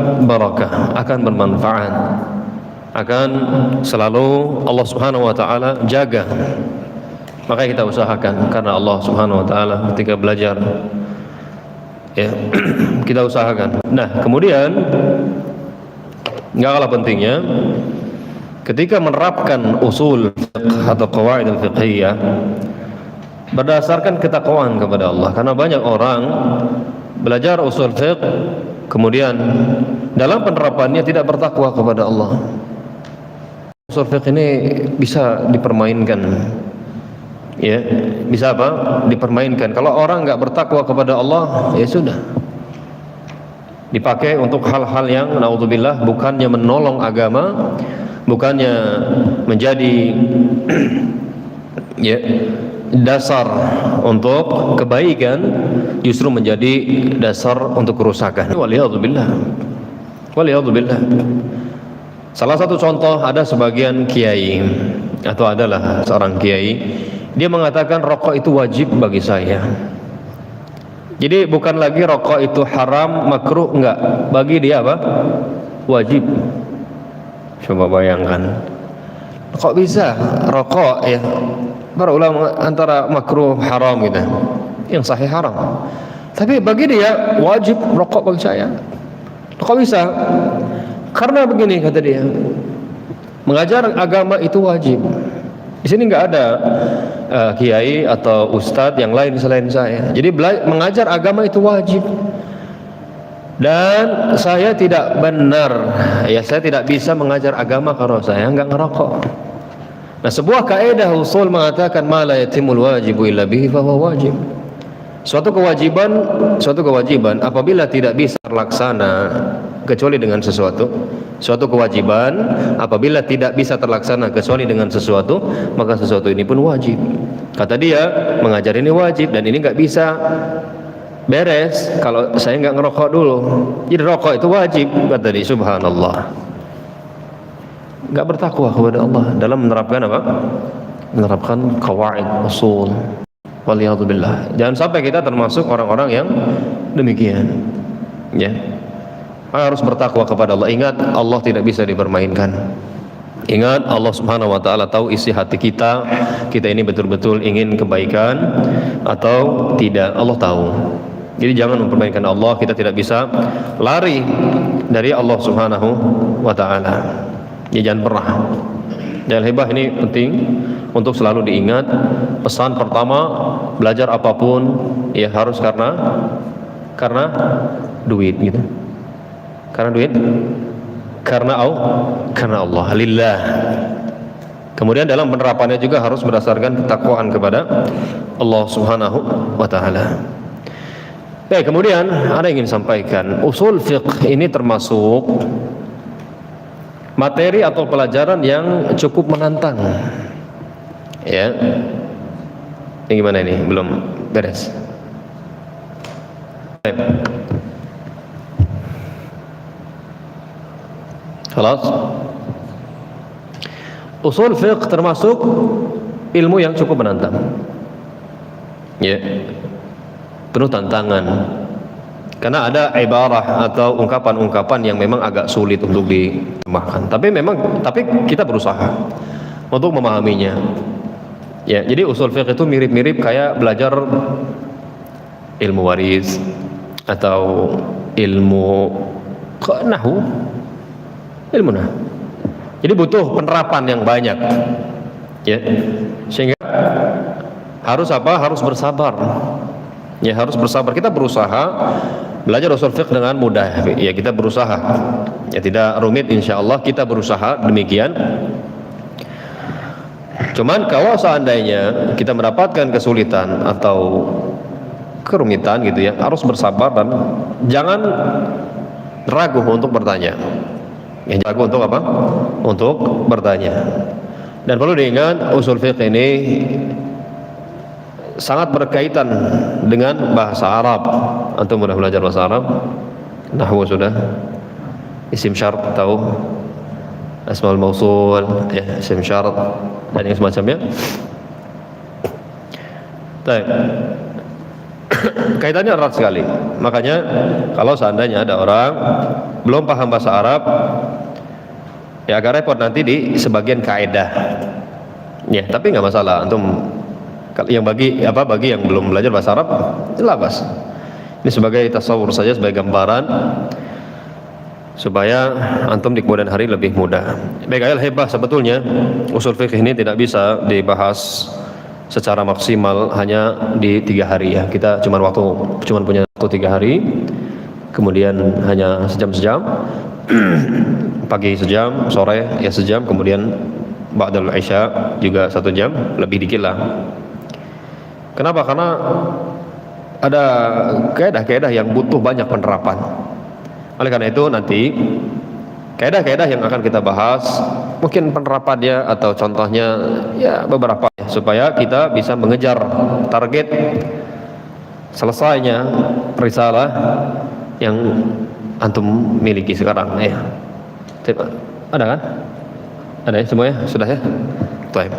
barakah, akan bermanfaat, akan selalu Allah Subhanahu wa taala jaga. Maka kita usahakan, karena Allah Subhanahu wa taala ketika belajar, ya, kita usahakan. Nah, kemudian enggak kalah pentingnya ketika menerapkan usul fiqh atau qawaid al-fiqhiyah berdasarkan ketakwaan kepada Allah. Karena banyak orang belajar usul fiqh kemudian dalam penerapannya tidak bertakwa kepada Allah. Usul fiqh ini bisa dipermainkan, ya, bisa apa? Dipermainkan. Kalau orang nggak bertakwa kepada Allah, ya sudah, dipakai untuk hal-hal yang naudzubillah bukannya menolong agama, bukannya menjadi ya, dasar untuk kebaikan, justru menjadi dasar untuk kerusakan. Waliyadzubillah. Waliyadzubillah. Salah satu contoh, ada sebagian kiai, atau adalah seorang kiai, dia mengatakan rokok itu wajib bagi saya. Jadi bukan lagi rokok itu haram, makruh, enggak. Bagi dia apa? Wajib. Coba bayangkan. Kok bisa rokok, ya? Para ulama antara makruh haram gitu. Yang sahih haram. Tapi bagi dia wajib rokok bagi saya. Kok bisa? Karena begini kata dia. Mengajar agama itu wajib. Di sini nggak ada kiai atau ustadz yang lain selain saya. Jadi mengajar agama itu wajib. Dan saya tidak benar, ya, saya tidak bisa mengajar agama kalau saya nggak ngerokok. Nah, sebuah kaidah usul mengatakan ma la yatimul wajibu illa bihi fa huwa wajib. Suatu kewajiban apabila tidak bisa terlaksana kecuali dengan sesuatu. Suatu kewajiban apabila tidak bisa terlaksana kecuali dengan sesuatu, maka sesuatu ini pun wajib. Kata dia, mengajar ini wajib dan ini nggak bisa beres kalau saya nggak ngerokok dulu. Jadi rokok itu wajib, kata dia. Subhanallah, nggak bertakwa kepada Allah dalam menerapkan apa? Menerapkan qawaid usul. Waliyadzubillah. Jangan sampai kita termasuk orang-orang yang demikian, ya. Harus bertakwa kepada Allah. Ingat, Allah tidak bisa dipermainkan. Ingat, Allah Subhanahu wa taala tahu isi hati kita. Kita ini betul-betul ingin kebaikan atau tidak, Allah tahu. Jadi jangan mempermainkan Allah. Kita tidak bisa lari dari Allah Subhanahu wa taala. Ya, jangan pernah. Dan hebah ini penting untuk selalu diingat. Pesan pertama, belajar apapun ya harus karena duit gitu. Karena duit, karena Allah, lillah. Kemudian dalam penerapannya juga harus berdasarkan ketakwaan kepada Allah Subhanahu wa taala. Baik, kemudian ada yang ingin sampaikan, usul fiqh ini termasuk materi atau pelajaran yang cukup menantang. Ya. Ini gimana ini? Belum beres. Kelas. Usul fiqh termasuk ilmu yang cukup menantang. Ya. Penuh tantangan. Karena ada ibarah atau ungkapan-ungkapan yang memang agak sulit untuk diterjemahkan. Tapi kita berusaha untuk memahaminya. Ya, jadi usul fiqh itu mirip-mirip kayak belajar ilmu waris atau ilmu nahwu. Ilmu nahwu. Jadi butuh penerapan yang banyak. Ya. Sehingga harus apa? Harus bersabar. Ya, harus bersabar. Kita berusaha belajar usul fiqh dengan mudah. Ya, kita berusaha. Ya, tidak rumit insyaallah, kita berusaha demikian. Cuman kalau seandainya kita mendapatkan kesulitan atau kerumitan gitu ya, harus bersabar dan jangan ragu untuk bertanya. Ya, ragu untuk apa? Untuk bertanya. Dan perlu diingat, usul fiqh ini sangat berkaitan dengan bahasa Arab. Antum sudah belajar bahasa Arab? Nahwu sudah? Isim syarat tahu? Asmaul mausul, ya, isim syarat dan yang semacamnya. Baik. Kaitannya erat sekali. Makanya kalau seandainya ada orang belum paham bahasa Arab, ya agak repot nanti di sebagian kaidah. Ya, tapi nggak masalah. Antum yang bagi yang belum belajar bahasa Arab, jelas. Ini sebagai tasawur saja, sebagai gambaran supaya antum di kemudian hari lebih mudah. Baik, al-hibah sebetulnya usul fikih ini tidak bisa dibahas secara maksimal hanya di 3 hari ya. Kita cuma punya waktu 3 hari, kemudian hanya sejam-sejam, pagi sejam, sore ya sejam, kemudian ba'dal isya juga 1 jam, lebih dikit lah. Kenapa? Karena ada kaidah-kaidah yang butuh banyak penerapan. Oleh karena itu nanti kaidah-kaidah yang akan kita bahas mungkin penerapannya atau contohnya ya beberapa ya, supaya kita bisa mengejar target selesainya risalah yang antum miliki sekarang ya. Ada kan? Ada ya semuanya? Sudah ya? Baik.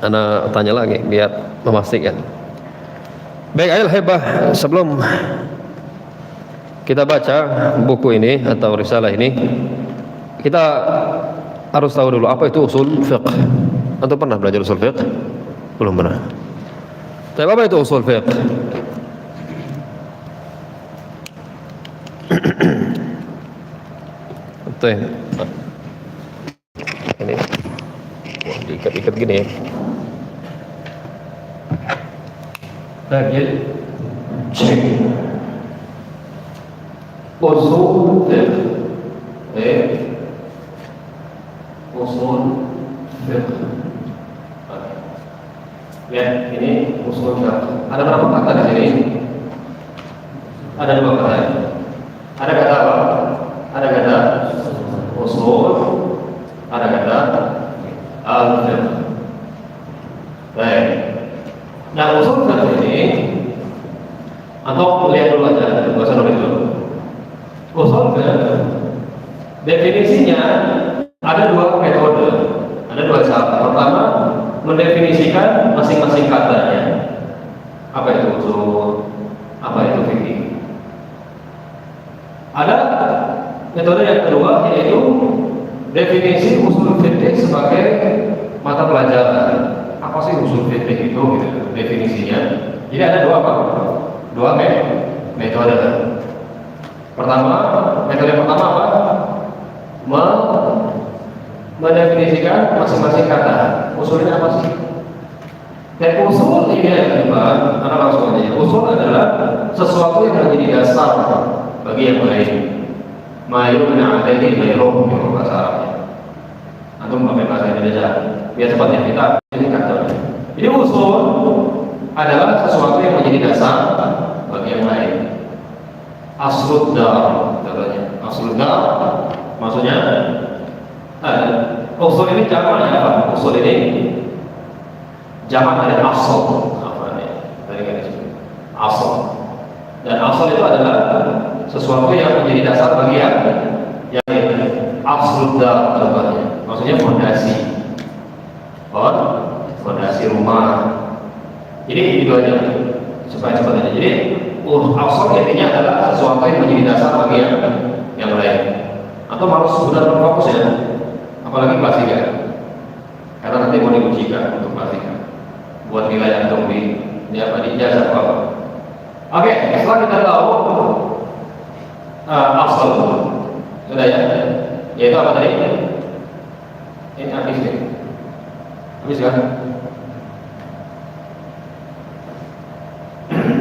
Ana tanya lagi biar memastikan. Baik, al-hibah, sebelum kita baca buku ini atau risalah ini, kita harus tahu dulu apa itu usul fiqh. Antum pernah belajar usul fiqh? Belum pernah. Tapi apa itu usul fiqh? Betul. Ini diikat-ikat gini ya. Bagian cek usul fiqh. Usul fiqh. Ya, ini usul fiqh. Ada berapa kata di sini? Ada 2 kata. Ada kata apa? Ada kata usul, ada kata al-fiqh. Baik. Nah, usul fiqh ini, atau lihat dulu aja, nggak usah nulis dulu. Usul fiqh definisinya ada 2 metode, ada 2 cara. Pertama, mendefinisikan masing-masing katanya. Apa itu usul? Apa itu fikih? Ada metode yang kedua, yaitu definisi usul fikih sebagai mata pelajaran. Apa sih usul fikih itu? Gitu, definisinya. Jadi ada 2 metode. Metode pertama apa? Mendefinisikan masing-masing kata. Usulnya apa sih? Dan usul ini adalah karena langsung aja. Usul adalah sesuatu yang menjadi dasar bagi yang lain. Mayuna alaihi ghairuhu menurut bahasa Arabnya. Antum pakai bahasa Indonesia biar cepat ya, kita ini kata. Jadi usul adalah sesuatu yang menjadi dasar bagi yang lain. Aslud dar katanya. Aslud dar maksudnya usul ini jamaknya apa? Usul ini jamak dari asal. Apa ini? Tadi kan disebut asal. Dan asal itu adalah sesuatu yang menjadi dasar bagi yang aslud dar contohnya. Maksudnya fondasi. Fondasi rumah. Jadi itu aja supaya cepat aja. Jadi asal intinya adalah sesuatu yang menjadi dasar bagi yang lain. Atau harus benar-benar fokus ya. Apalagi klasika. Karena nanti mau diujikan untuk klasika. Buat nilai antum di ijazah apa? Oke, setelah kita tahu asal sudah ya. Yaitu apa tadi? Ini habis ya. Habis kan?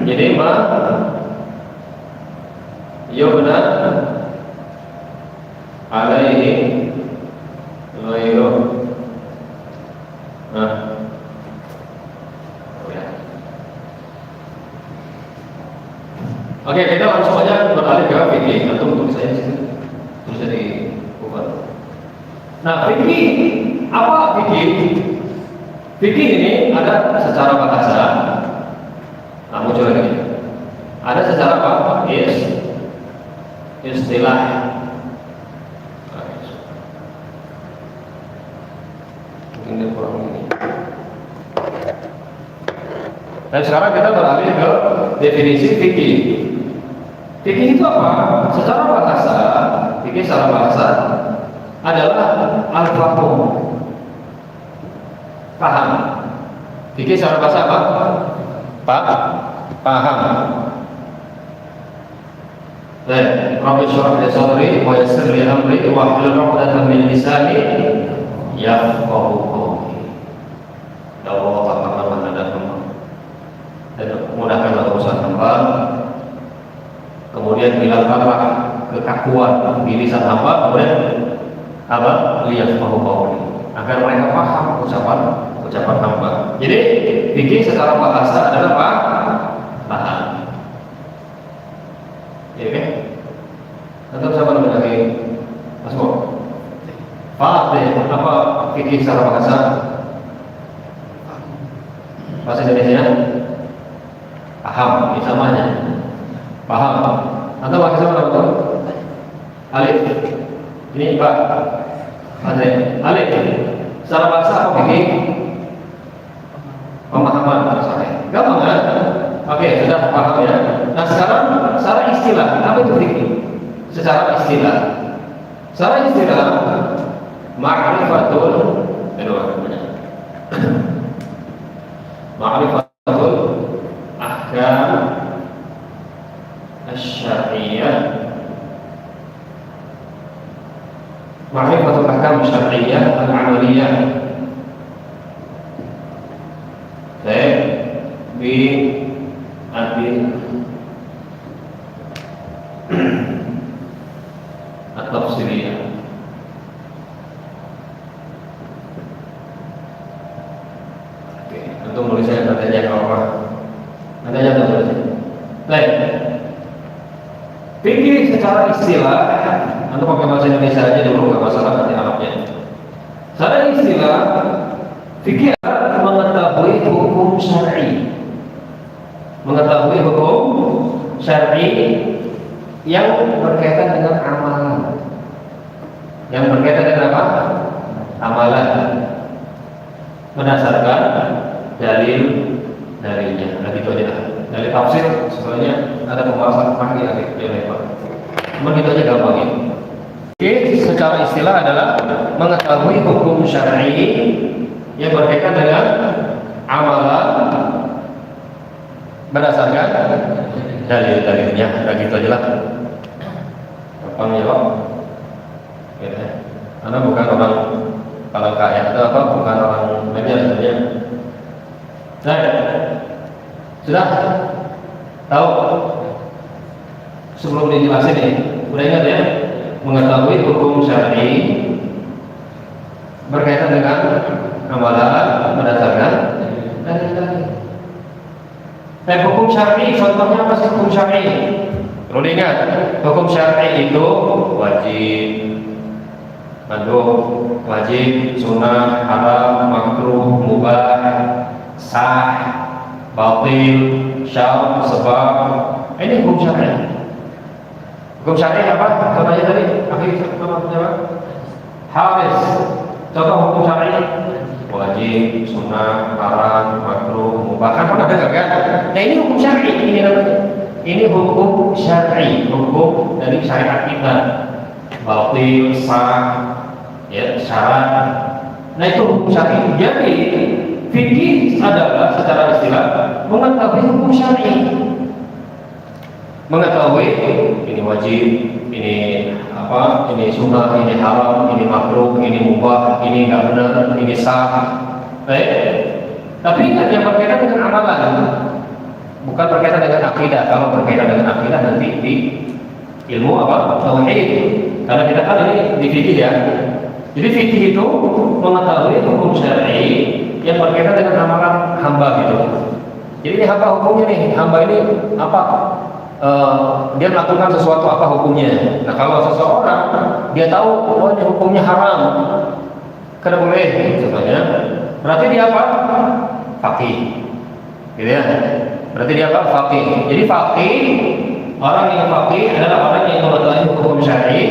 Jadi yubna alaihi ghairuh. Oke, kita langsung aja beralih ke fikih. Antum tulis saya di sini. Tulis di buku. Nah, fikih apa fikih? Fikih ini ada secara bahasa. Nah, muncul lagi. Ada secara apa? Istilah. Ini kurang ini. Dan sekarang kita beralih ke definisi fikih. Fikih itu apa? Secara bahasa, fikih secara bahasa adalah al-fahum, paham. Fikih secara bahasa apa? Paham. Baik, Rabbi syrah li sadri wa yassir li amri wa hlul 'uqdatam min lisani yafqahu qawli. Ya Allah, taqabbal minna dan mudahkanlah urusan hamba. Kemudian hilangkanlah kekakuan di lisan hamba, kemudian apa? Liyafqahu qawli, agar mereka paham ucapan hamba. Jadi fikih secara bahasa adalah paham. Ya kan? Atau siapa namanya lagi? Mas Mo? Paham deh, apa fikih secara bahasa? Bahasa Indonesia? Paham, ini samanya. Paham. Atau pakai sama apa? Alif. Ini Pak Andre. Alif. Secara bahasa apa fikih? Pemahaman saya. Gampang kan? Oke, sudah paham ya. Nah sekarang secara istilah, apa itu fikih? Secara istilah, ma'rifatul ma'rifatul ahkam asy-syar'iyyah, ma'rifatul ahkam asy-syar'iyyah al-'amaliyah. Baik, bi at-tafsiriyah. Oke, untuk nulisnya nanti apa? Nanti aja tulis. Baik. Fikih secara istilah, anda pakai bahasa Indonesia aja dulu, nggak masalah nanti Arabnya. Secara istilah, fikih adalah mengetahui hukum syar'i. Mengetahui hukum syar'i yang berkaitan dengan amalan. Yang berkaitan dengan apa? Amalan. Berdasarkan dalilnya. Nah itu aja. Dari tafsir sebenarnya ada pembahasan lagi lebar. Cuma itu aja gampang ya. Oke, secara istilah adalah mengetahui hukum syar'i yang berkaitan dengan amalan berdasarkan dalilnya. Nah gitu aja lah. Gampang ya Pak. Anda bukan orang kalau kaya atau apa, bukan orang media sebenarnya. Nah, sudah tahu sebelum dijelasin nih, udah ingat ya, mengetahui hukum syar'i berkaitan dengan amalan berdasarkan dalil. Hukum syar'i contohnya apa sih hukum syar'i? Perlu diingat, hukum syar'i itu wajib, sunnah, haram, makruh, mubah, sah, batil, syar, sebab. Ini hukum syar'i. Hukum syar'i apa? Contohnya tadi, Haris. Contoh hukum syar'i wajib, sunnah, haram, makruh, mubah. Kan ada nggak kan? Nah ini hukum syar'i, ini namanya. Ini hukum syar'i, hukum dari syariat kita. Batil, sah, ya, syarat. Nah itu hukum syar'i. Jadi fikih adalah secara istilah mengetahui hukum syar'i. Mengetahui ini wajib, ini apa, ini sunnah, ini haram, ini makruh, ini mubah, ini nggak benar, ini sah. Baik. Tapi ingat yang berkaitan dengan amalan, bukan berkaitan dengan akidah. Kalau berkaitan dengan akidah nanti di ilmu apa? Tauhid. Karena kita kan ini di fikih ya. Jadi fikih itu mengetahui hukum syar'i yang berkaitan dengan amalan hamba gitu. Jadi ini hamba hukumnya nih, hamba ini apa? Dia melakukan sesuatu apa hukumnya. Nah kalau seseorang dia tahu oh ini hukumnya haram, karena boleh contohnya, berarti dia apa? Faqih, gitu ya. Berarti dia apa? Faqih. Jadi faqih, orang yang faqih adalah orang yang mengetahui hukum syar'i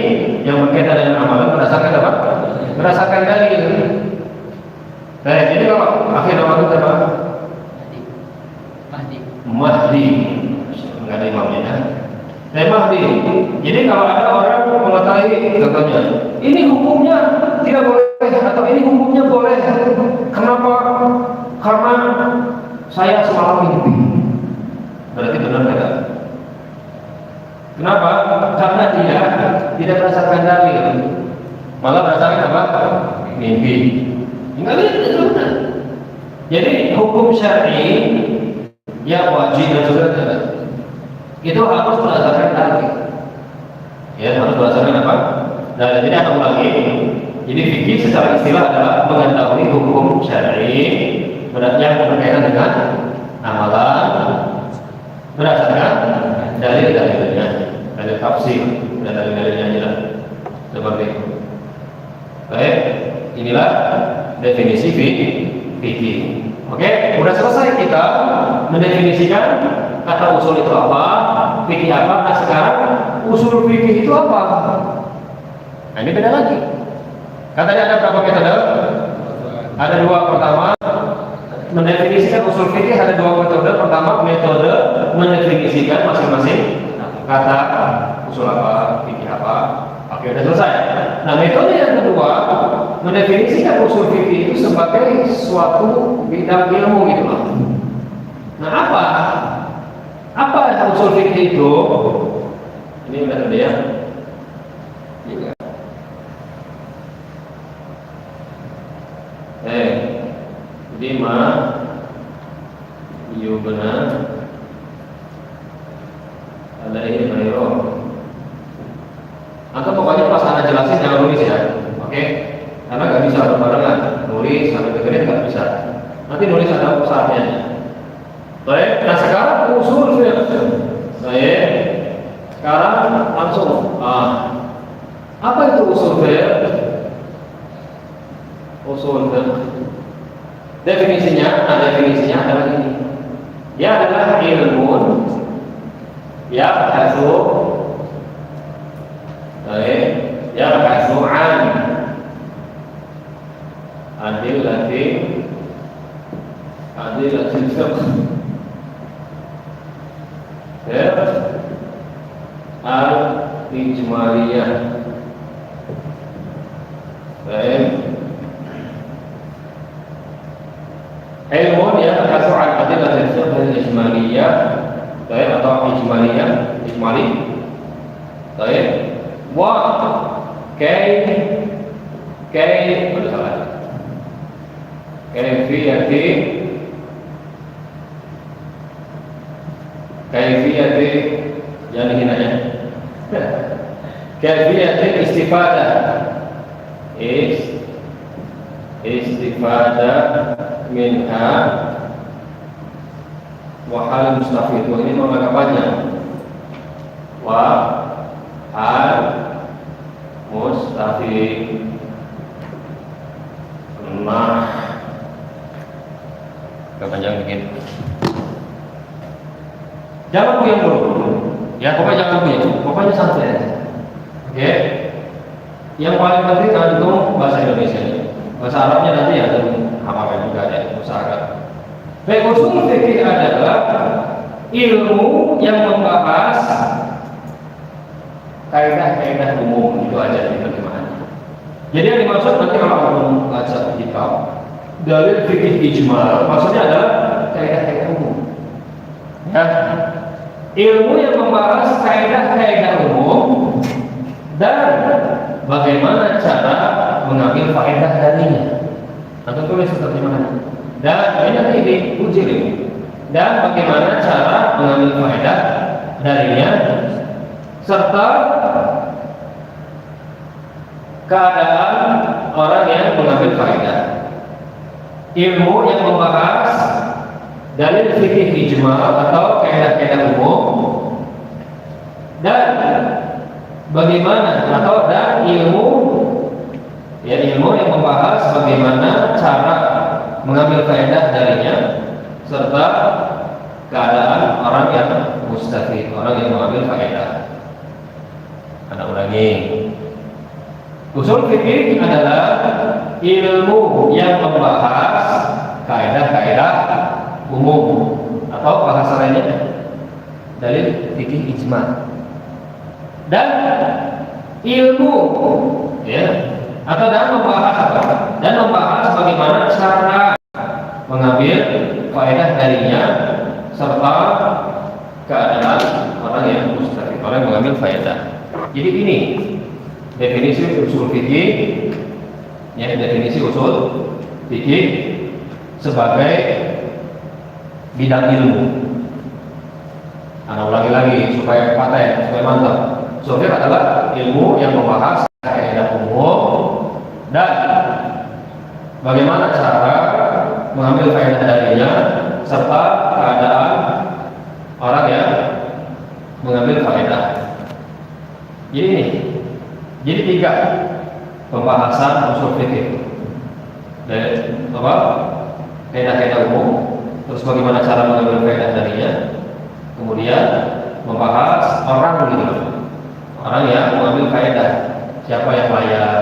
yang berkaitan dengan amalan berdasarkan apa? Berdasarkan dalil. Nah jadi kalau akhir nama itu apa? Mahdi. tadi. Jadi kalau ada orang mengetahui contohnya, ini hukumnya tidak boleh atau ini hukumnya boleh. Kenapa? Karena saya semalam mimpi. Berarti benar tidak? Kenapa? Karena dia tidak berdasarkan dalil, malah berdasarkan apa? Mimpi. Enggak benar. Jadi hukum syar'i yang wajib dan sunnah itu harus berdasarkan dalil. Ya, harus berdasarkan apa? Dalil. Jadi aku ulangi. Jadi fikih secara istilah adalah mengetahui hukum syar'i yang berkaitan dengan amalan berdasarkan dalil-dalilnya, dalil tafsir dan dalil-dalilnya jelas. Seperti itu. Baik, inilah definisi fikih. Oke, sudah selesai kita mendefinisikan kata usul itu apa, fikih apa. Nah sekarang usul fikih itu apa? Nah ini beda lagi. Katanya ada berapa metode? Ada dua. Pertama, mendefinisikan usul fikih ada dua metode. Pertama, metode mendefinisikan masing-masing kata usul apa, fikih apa. Oke, sudah selesai. Nah metode yang kedua, mendefinisikan usul fikih itu sebagai suatu bidang ilmu gitu loh. Nah apa usul fikih itu? Ini metode ya. Lima yubna alaihi ghairuh. Atau pokoknya pas anda jelasin jangan nulis ya, oke? Karena nggak bisa berbarengan, nulis sampai dengerin nggak bisa. Nanti nulis ada usahanya. Baik, nah sekarang usul fiqh. Baik, sekarang langsung. Apa itu usul fiqh? Usul fiqh. Definisinya adalah ini. Dia adalah ilmu yabhasu an adillatil fiqh al-ijmaliyah. Baik. Ilmu yang terkasih al-adillatil fiqh al-ijmaliyah, baik, atau ijmaliyah, ijmali. Baik. Wa kaifiyati yani hinanya kaifiyati istifadah minha wa hal mustafid. Ini menganggapannya wa hal mustafid. Nah, kepanjang dikit. Jangan puyeng dulu. Ya, pokoknya jangan puyeng. Pokoknya santai aja. Oke. Yang paling penting antum bahasa Indonesia. Bahasa Arabnya nanti ya hafalkan juga ya, usahakan. Baik, usul fikih adalah ilmu yang membahas kaidah-kaidah umum, itu aja terjemahannya. Jadi yang dimaksud nanti kalau kamu baca kitab dalil fikih ijmal, maksudnya adalah kaidah-kaidah umum. Ya, ilmu yang membahas kaidah-kaidah umum dan bagaimana cara mengambil faedah darinya. Atau tulis terjemahannya. Dan ini nanti diuji ini. Dan bagaimana cara mengambil faedah darinya serta keadaan orang yang mengambil faedah. Ilmu yang membahas dalil fikih ijma atau kaidah-kaidah umum dan bagaimana atau dan ilmu yang membahas bagaimana cara mengambil faedah darinya serta keadaan orang yang mustafid, orang yang mengambil faedah. Anda ulangi. Usul fikih adalah ilmu yang membahas kaidah-kaidah umum atau bahasa lainnya dalil fikih ijma. dan ilmu, ya, atau dan membahas apa? Dan membahas bagaimana cara mengambil faedah darinya serta keadaan orang yang mustafid, orang yang mengambil faedah. Jadi ini definisi usul fikih, ya, definisi usul fikih sebagai bidang ilmu. Anak ulangi lagi supaya paten, supaya mantap. Usul fikih adalah ilmu yang membahas kaidah umum dan bagaimana cara mengambil faedah darinya serta keadaan orang yang mengambil faedah. Jadi tiga pembahasan usul fikih. Dari apa? Kaidah-kaidah umum, terus bagaimana cara mengambil faedah darinya, kemudian membahas orang gitu, orang yang mengambil faedah, siapa yang layak.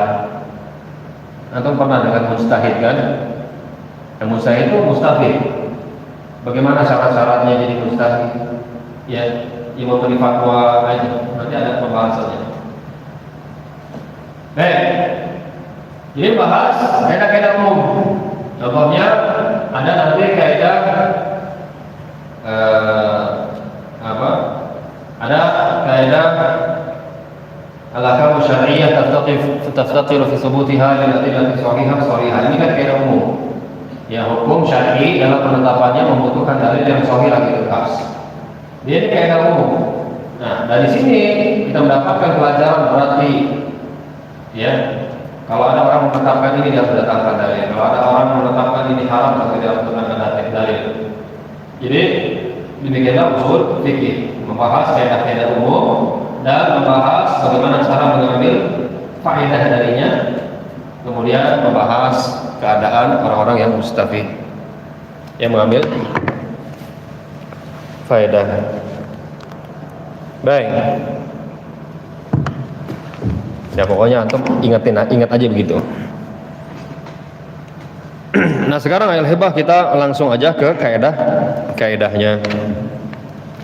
Antum pernah dengar mujtahid kan? Yang mujtahid itu mustafid. Bagaimana syarat-syaratnya jadi mujtahid? Ya, yang memberi fatwa aja. Nanti ada pembahasannya. Baik. Jadi bahas kaidah-kaidah umum. Contohnya ada nanti kaidah apa? Ada kaidah al-ahkam syar'iyyah taftaqiru fi thubutiha lil adillati shahihah. Ini kan kaidah umum. Ya, hukum syar'i dalam penetapannya membutuhkan dalil yang sahih lagi tegas. Dia ini kaidah umum. Nah, dari sini kita mendapatkan pelajaran berarti, ya, kalau ada orang menetapkan ini dia harus datangkan dalil. Kalau ada orang menetapkan ini haram, maka dia harus datangkan dalil. Jadi demikianlah usul fikih, membahas kaidah-kaidah umum dan membahas bagaimana cara mengambil faedah darinya, kemudian membahas keadaan orang-orang yang mustafid, yang mengambil faedah. Baik. Ya pokoknya antum ingat aja begitu. Nah sekarang al-hibah kita langsung aja ke kaedahnya.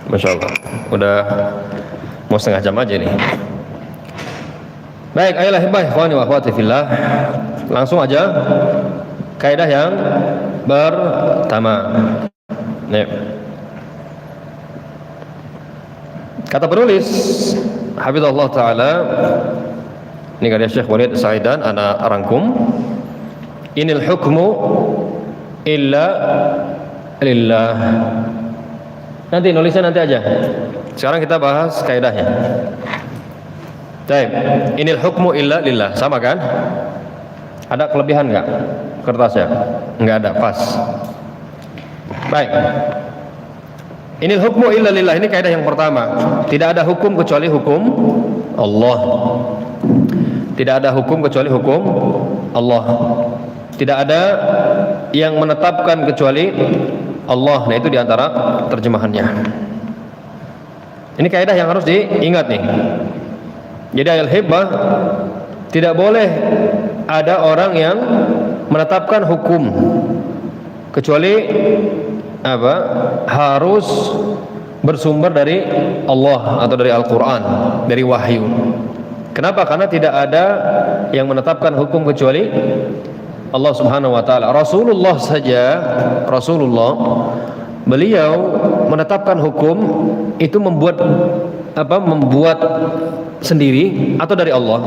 Masya Allah, udah mau setengah jam aja nih. Baik, ayolah hibah ikhwani wa akhwati fillah. Langsung aja kaedah yang pertama. Nih. Kata penulis hafizahullah taala, ini karya Syekh Walid Sa'idan, ana rangkum. Inil hukmu illa lillah. Nanti nulisnya nanti aja. Sekarang kita bahas kaidahnya. Baik, inil hukmu illa lillah. Sama kan? Ada kelebihan enggak kertasnya? Enggak ada, pas. Baik. Inil hukmu illa lillah, ini kaidah yang pertama. Tidak ada hukum kecuali hukum Allah. Tidak ada hukum kecuali hukum Allah. Tidak ada yang menetapkan kecuali Allah. Nah itu diantara terjemahannya. Ini kaidah yang harus diingat nih. Jadi al-hibah, tidak boleh ada orang yang menetapkan hukum kecuali apa? Harus bersumber dari Allah atau dari Al-Quran, dari wahyu. Kenapa? Karena tidak ada yang menetapkan hukum kecuali Allah Subhanahu wa taala. Rasulullah saja, Rasulullah beliau menetapkan hukum itu membuat apa? Membuat sendiri atau dari Allah?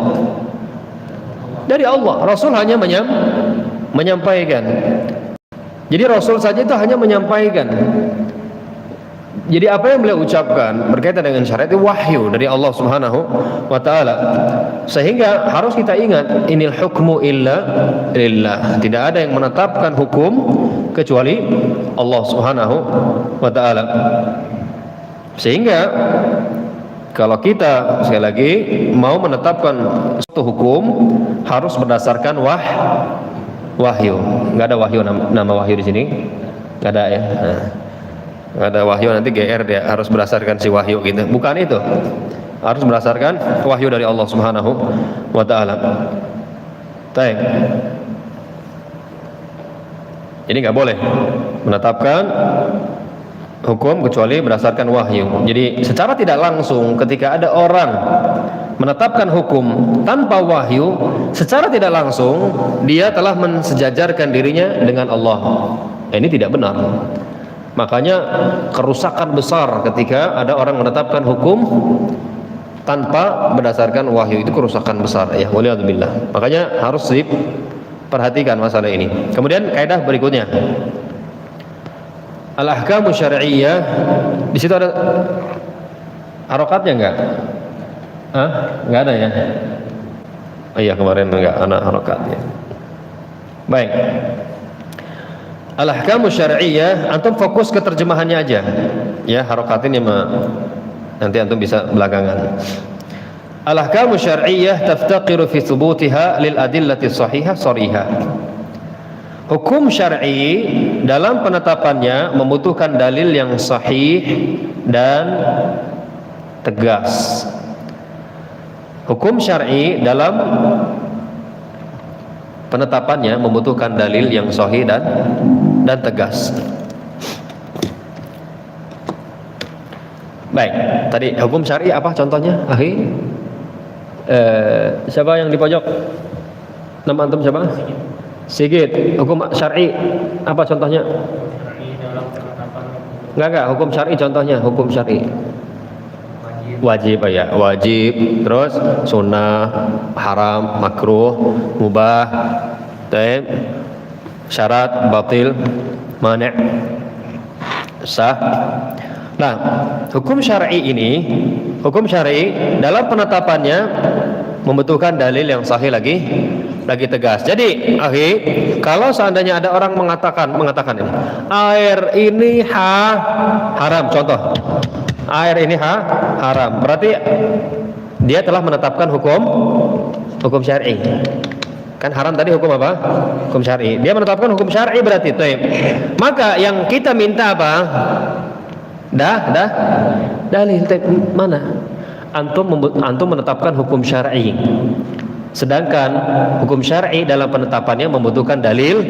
Dari Allah. Rasul hanya menyampaikan. Jadi Rasul saja itu hanya menyampaikan. Jadi apa yang beliau ucapkan berkaitan dengan syariat itu wahyu dari Allah Subhanahu wa taala. Sehingga harus kita ingat, inil hukmu illa lillah. Tidak ada yang menetapkan hukum kecuali Allah Subhanahu wa taala. Sehingga kalau kita sekali lagi mau menetapkan suatu hukum harus berdasarkan wahyu. Enggak ada wahyu, nama wahyu di sini. Enggak ada ya. Nah. Ada wahyu nanti GR dia harus berdasarkan si wahyu gitu. Bukan itu. Harus berdasarkan wahyu dari Allah Subhanahu wa taala. Baik. Jadi enggak boleh menetapkan hukum kecuali berdasarkan wahyu. Jadi secara tidak langsung ketika ada orang menetapkan hukum tanpa wahyu, secara tidak langsung dia telah mensejajarkan dirinya dengan Allah. Ini tidak benar. Makanya kerusakan besar ketika ada orang menetapkan hukum tanpa berdasarkan wahyu, itu kerusakan besar ya, waliyadzubillah. Makanya harus diperhatikan masalah ini. Kemudian kaidah berikutnya, al-ahkamu syar'iyyah. Di situ ada harokatnya enggak? Enggak ada ya? Oh iya, kemarin enggak ada harokatnya. Baik. Al-ahkamu syar'iyyah, antum fokus ke terjemahannya aja. Ya, harokatin ya nanti antum bisa belakangan. Al-ahkamu syar'iyyah taftaqiru fi thubutiha lil adillati sahihah sharihah. Hukum syar'i dalam penetapannya membutuhkan dalil yang sahih dan tegas. Hukum syar'i dalam penetapannya membutuhkan dalil yang sahih dan tegas. Baik, tadi hukum syar'i apa contohnya? Akhi, siapa yang di pojok? Nama antum siapa? Sigit. Hukum syar'i apa contohnya? Enggak, hukum syar'i contohnya, hukum syar'i. Wajib ya, wajib, terus sunnah, haram, makruh, mubah, taib, syarat, batil, mani', sah. Nah, hukum syar'i ini, hukum syar'i dalam penetapannya membutuhkan dalil yang sahih lagi tegas. Jadi, akhi, kalau seandainya ada orang mengatakan ini, air ini haram, contoh. Air ini haram. Berarti dia telah menetapkan hukum syar'i. Kan haram tadi hukum apa? Hukum syar'i. Dia menetapkan hukum syar'i berarti itu. Maka yang kita minta apa? Dalil. Mana? Antum menetapkan hukum syar'i. Sedangkan hukum syar'i dalam penetapannya membutuhkan dalil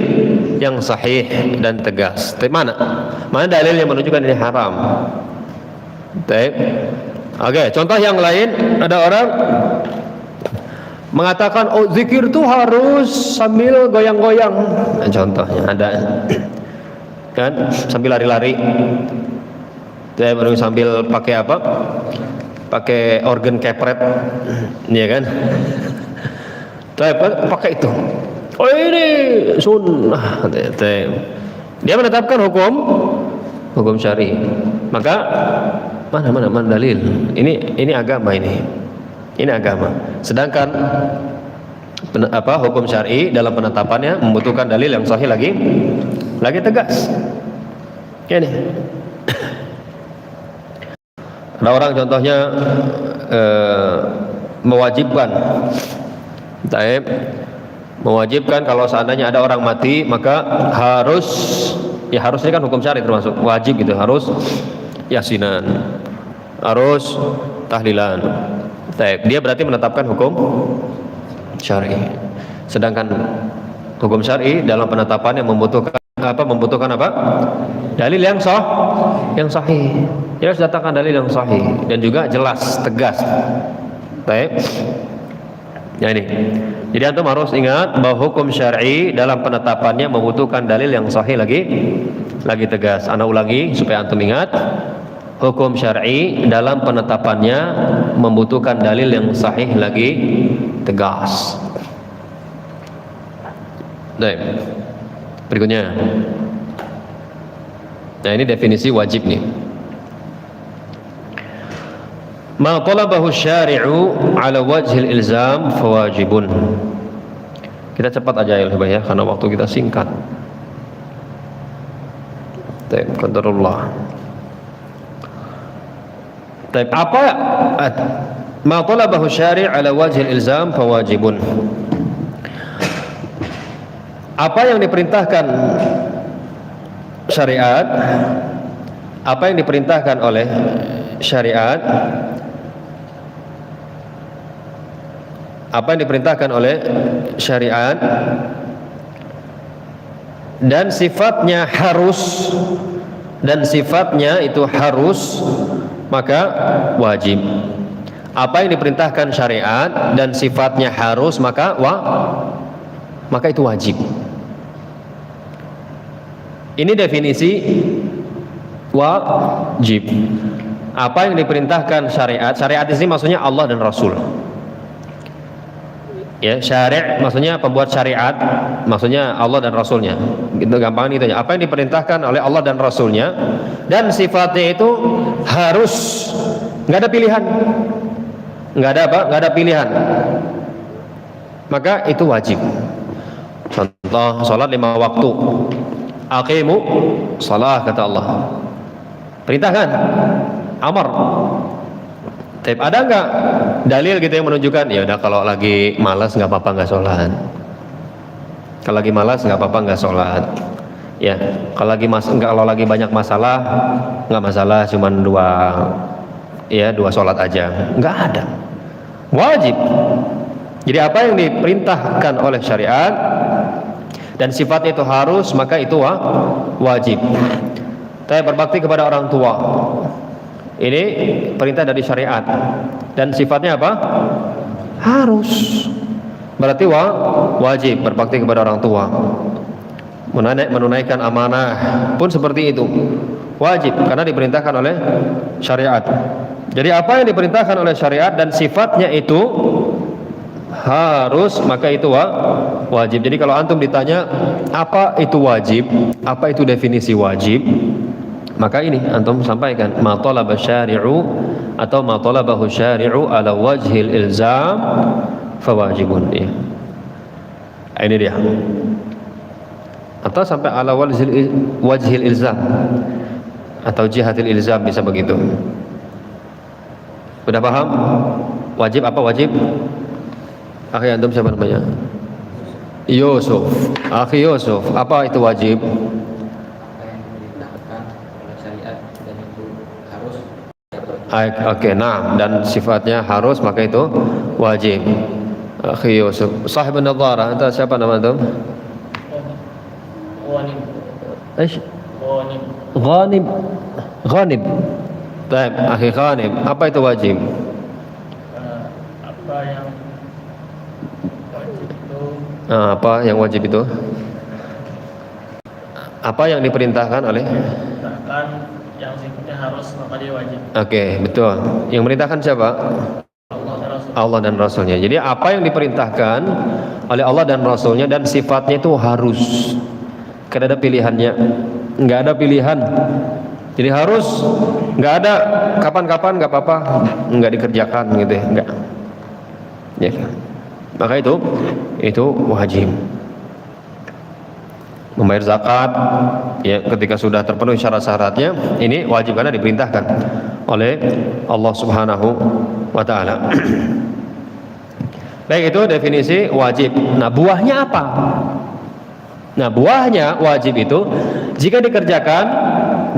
yang sahih dan tegas. Mana? Mana dalil yang menunjukkan ini haram? Oke, contoh yang lain, ada orang mengatakan oh zikir itu harus sambil goyang-goyang. Nah, contohnya ada kan sambil lari-lari. Baru sambil pakai apa? Pakai organ kepret. Iya kan? Pakai itu. Oh ini sunnah. Dia menetapkan hukum syar'i. Maka mana dalil? Ini agama ini. Ini agama. Sedangkan hukum syar'i dalam penetapannya membutuhkan dalil yang sahih lagi tegas. Ini. Ada orang contohnya mewajibkan kalau seandainya ada orang mati maka harusnya kan hukum syar'i termasuk wajib gitu, harus yasinan, harus tahlilan. Dia berarti menetapkan hukum syar'i. Sedangkan hukum syar'i dalam penetapannya membutuhkan apa? Dalil yang sahih. Dia harus datangkan dalil yang sahih dan juga jelas, tegas. Ya ini. Jadi antum harus ingat bahwa hukum syar'i dalam penetapannya membutuhkan dalil yang sahih lagi tegas. Ana ulangi supaya antum ingat. Hukum syar'i dalam penetapannya membutuhkan dalil yang sahih lagi tegas. Baik. Berikutnya. Nah, ini definisi wajib nih. Ma talabahu syari'u ala wajhil ilzam fawajibun. Kita cepat aja ya, karena waktu kita singkat. Qadarullah. Apa ma talabahu syari' ala wajhil ilzam fawajibun. Apa yang diperintahkan syariat, apa yang diperintahkan oleh syariat, apa yang diperintahkan oleh syariat dan sifatnya harus dan sifatnya itu harus, maka wajib. Apa yang diperintahkan syariat dan sifatnya harus, maka itu wajib. Ini definisi wajib. Apa yang diperintahkan syariat, syariat di sini maksudnya Allah dan Rasul. Ya, syari' maksudnya pembuat syariat, maksudnya Allah dan Rasulnya. Gitu gampang itu aja. Apa yang diperintahkan oleh Allah dan Rasulnya, dan sifatnya itu harus, nggak ada pilihan, nggak ada pilihan. Maka itu wajib. Contoh, sholat 5 waktu. Aqimu shalah, kata Allah. Perintahkan, amar. Tapi ada nggak dalil gitu yang menunjukkan ya udah kalau lagi malas nggak apa-apa nggak sholat. Kalau lagi malas nggak apa-apa nggak sholat. Ya, kalau lagi banyak masalah nggak masalah, cuman 2 sholat aja. Nggak ada. Wajib. Jadi apa yang diperintahkan oleh syariat dan sifatnya itu harus, maka itu wajib. Saya berbakti kepada orang tua. Ini perintah dari syariat dan sifatnya apa? Harus. Berarti wajib berbakti kepada orang tua. Menunaikan amanah pun seperti itu. Wajib karena diperintahkan oleh syariat. Jadi apa yang diperintahkan oleh syariat dan sifatnya itu harus, maka itu wajib. Jadi kalau antum ditanya apa itu wajib, apa itu definisi wajib, maka ini antum sampaikan ma talaba syari'u atau ma talabahu syari'u ala wajhil ilzam fawajibun. Ya. Ini dia. Atau sampai ala wajhil ilzam atau jihatil ilzam, bisa begitu. Sudah paham? Wajib apa wajib? Akhi antum siapa namanya? Yusuf. Akhi Yusuf, apa itu wajib? Oke, nah, dan sifatnya harus, maka itu wajib. Akhi Yusuf, sahibun nadhara, anta siapa nama antum? Ghanim. Ghanim. Baik, akhi Ghanim, apa itu wajib? Apa yang wajib itu? Apa yang diperintahkan oleh? Yang sifatnya harus, maka dia wajib. Oke, betul. Yang merintahkan siapa? Allah dan Rasulnya. Jadi apa yang diperintahkan oleh Allah dan Rasulnya dan sifatnya itu harus. Tidak ada pilihannya. Nggak ada pilihan. Jadi harus. Nggak ada kapan-kapan nggak apa-apa, nggak dikerjakan gitu ya. Nggak. Ya. Maka itu wajib. Membayar zakat ya ketika sudah terpenuhi syarat-syaratnya, ini wajib karena diperintahkan oleh Allah Subhanahu wa taala. Baik, itu definisi wajib. Nah, buahnya apa? Nah, buahnya wajib itu jika dikerjakan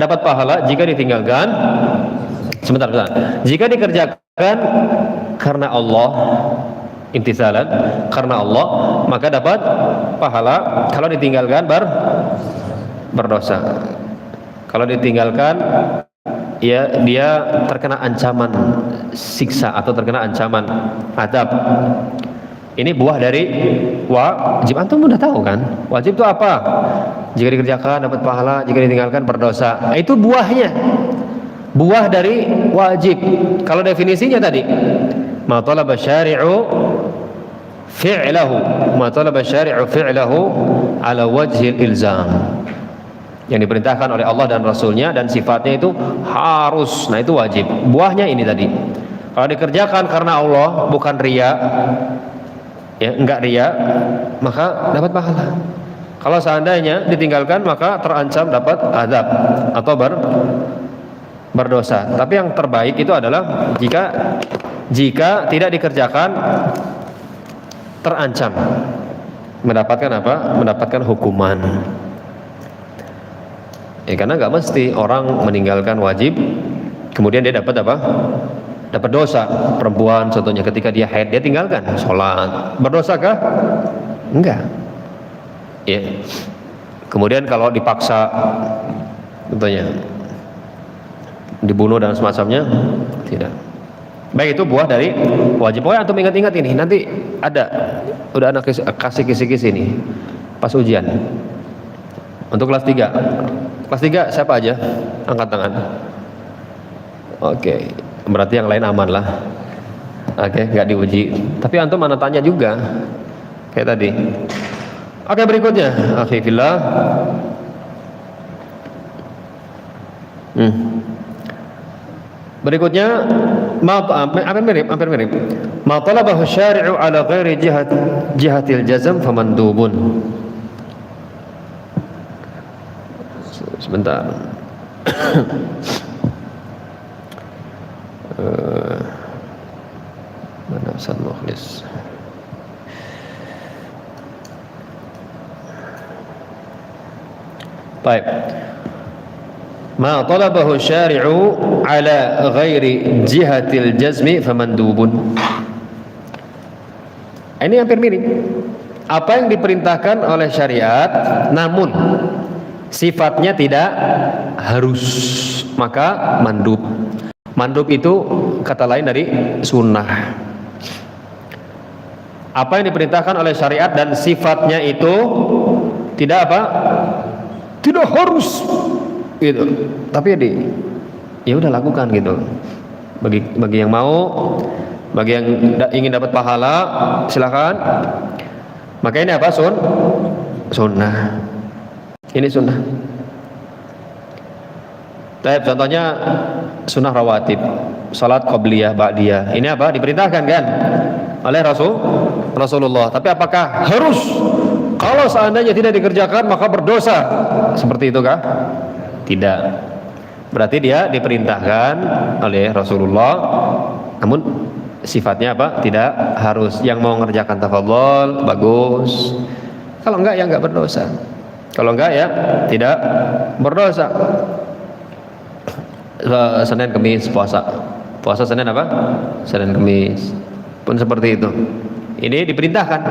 dapat pahala, jika ditinggalkan sebentar. Jika dikerjakan karena Allah, imtisalan karena Allah, maka dapat pahala. Kalau ditinggalkan berdosa. Kalau ditinggalkan ya dia terkena ancaman siksa atau terkena ancaman azab. Ini buah dari wajib. Antum udah tahu kan? Wajib itu apa? Jika dikerjakan dapat pahala, jika ditinggalkan berdosa. Nah, itu buahnya. Buah dari wajib. Kalau definisinya tadi, ma talaba syari'u fi'lahu, ma talaba syari'u fi'lahu ala wajhil ilzam. Yang diperintahkan oleh Allah dan Rasulnya dan sifatnya itu harus. Nah, itu wajib. Buahnya ini tadi. Kalau dikerjakan karena Allah, bukan riya, ya enggak riya, maka dapat pahala. Kalau seandainya ditinggalkan, maka terancam dapat azab atau berdosa. Tapi yang terbaik itu adalah jika tidak dikerjakan terancam mendapatkan apa? Mendapatkan hukuman. Karena nggak mesti orang meninggalkan wajib kemudian dia dapat apa? Dapat dosa. Perempuan contohnya ketika dia haid dia tinggalkan sholat, berdosakah? Enggak. Ya. Kemudian kalau dipaksa contohnya dibunuh dan semacamnya, tidak. Baik, itu buah dari wajib. Pokoknya antum ingat-ingat ini, nanti udah anak kasih kisi-kisi nih pas ujian. Untuk kelas 3. Kelas 3 siapa aja? Angkat tangan. Oke, berarti yang lain aman lah. Oke, nggak diuji. Tapi antum mana tanya juga, kayak tadi. Oke, berikutnya, akhi fillah. Berikutnya, hampir mirip. Ma talabahu syari'u ala ghairi jihatil jazm famandubun. Sebentar. Mana Ustaz Mukhlis? Baik. Ma talabahu syari'u ala ghairi jihatil jazmi famandubun. Ini hampir mirip. Apa yang diperintahkan oleh syariat namun sifatnya tidak harus, maka mandub. Mandub itu kata lain dari sunnah. Apa yang diperintahkan oleh syariat dan sifatnya itu tidak apa? Tidak harus gitu. Tapi ya udah lakukan gitu. Bagi yang mau, bagi yang ingin dapat pahala, silakan. Maka ini apa? Sunnah. Ini sunnah. Contohnya sunnah rawatib, salat qabliyah, ba'diyah. Ini apa? Diperintahkan kan oleh Rasulullah. Tapi apakah harus? Kalau seandainya tidak dikerjakan maka berdosa. Seperti itu kah? Tidak. Berarti dia diperintahkan oleh Rasulullah, namun sifatnya apa? Tidak harus. Yang mau mengerjakan tafadhol, bagus. Kalau enggak ya enggak berdosa. Kalau enggak ya tidak berdosa. Senin Kemis puasa Senin apa? Senin Kemis pun seperti itu. Ini diperintahkan,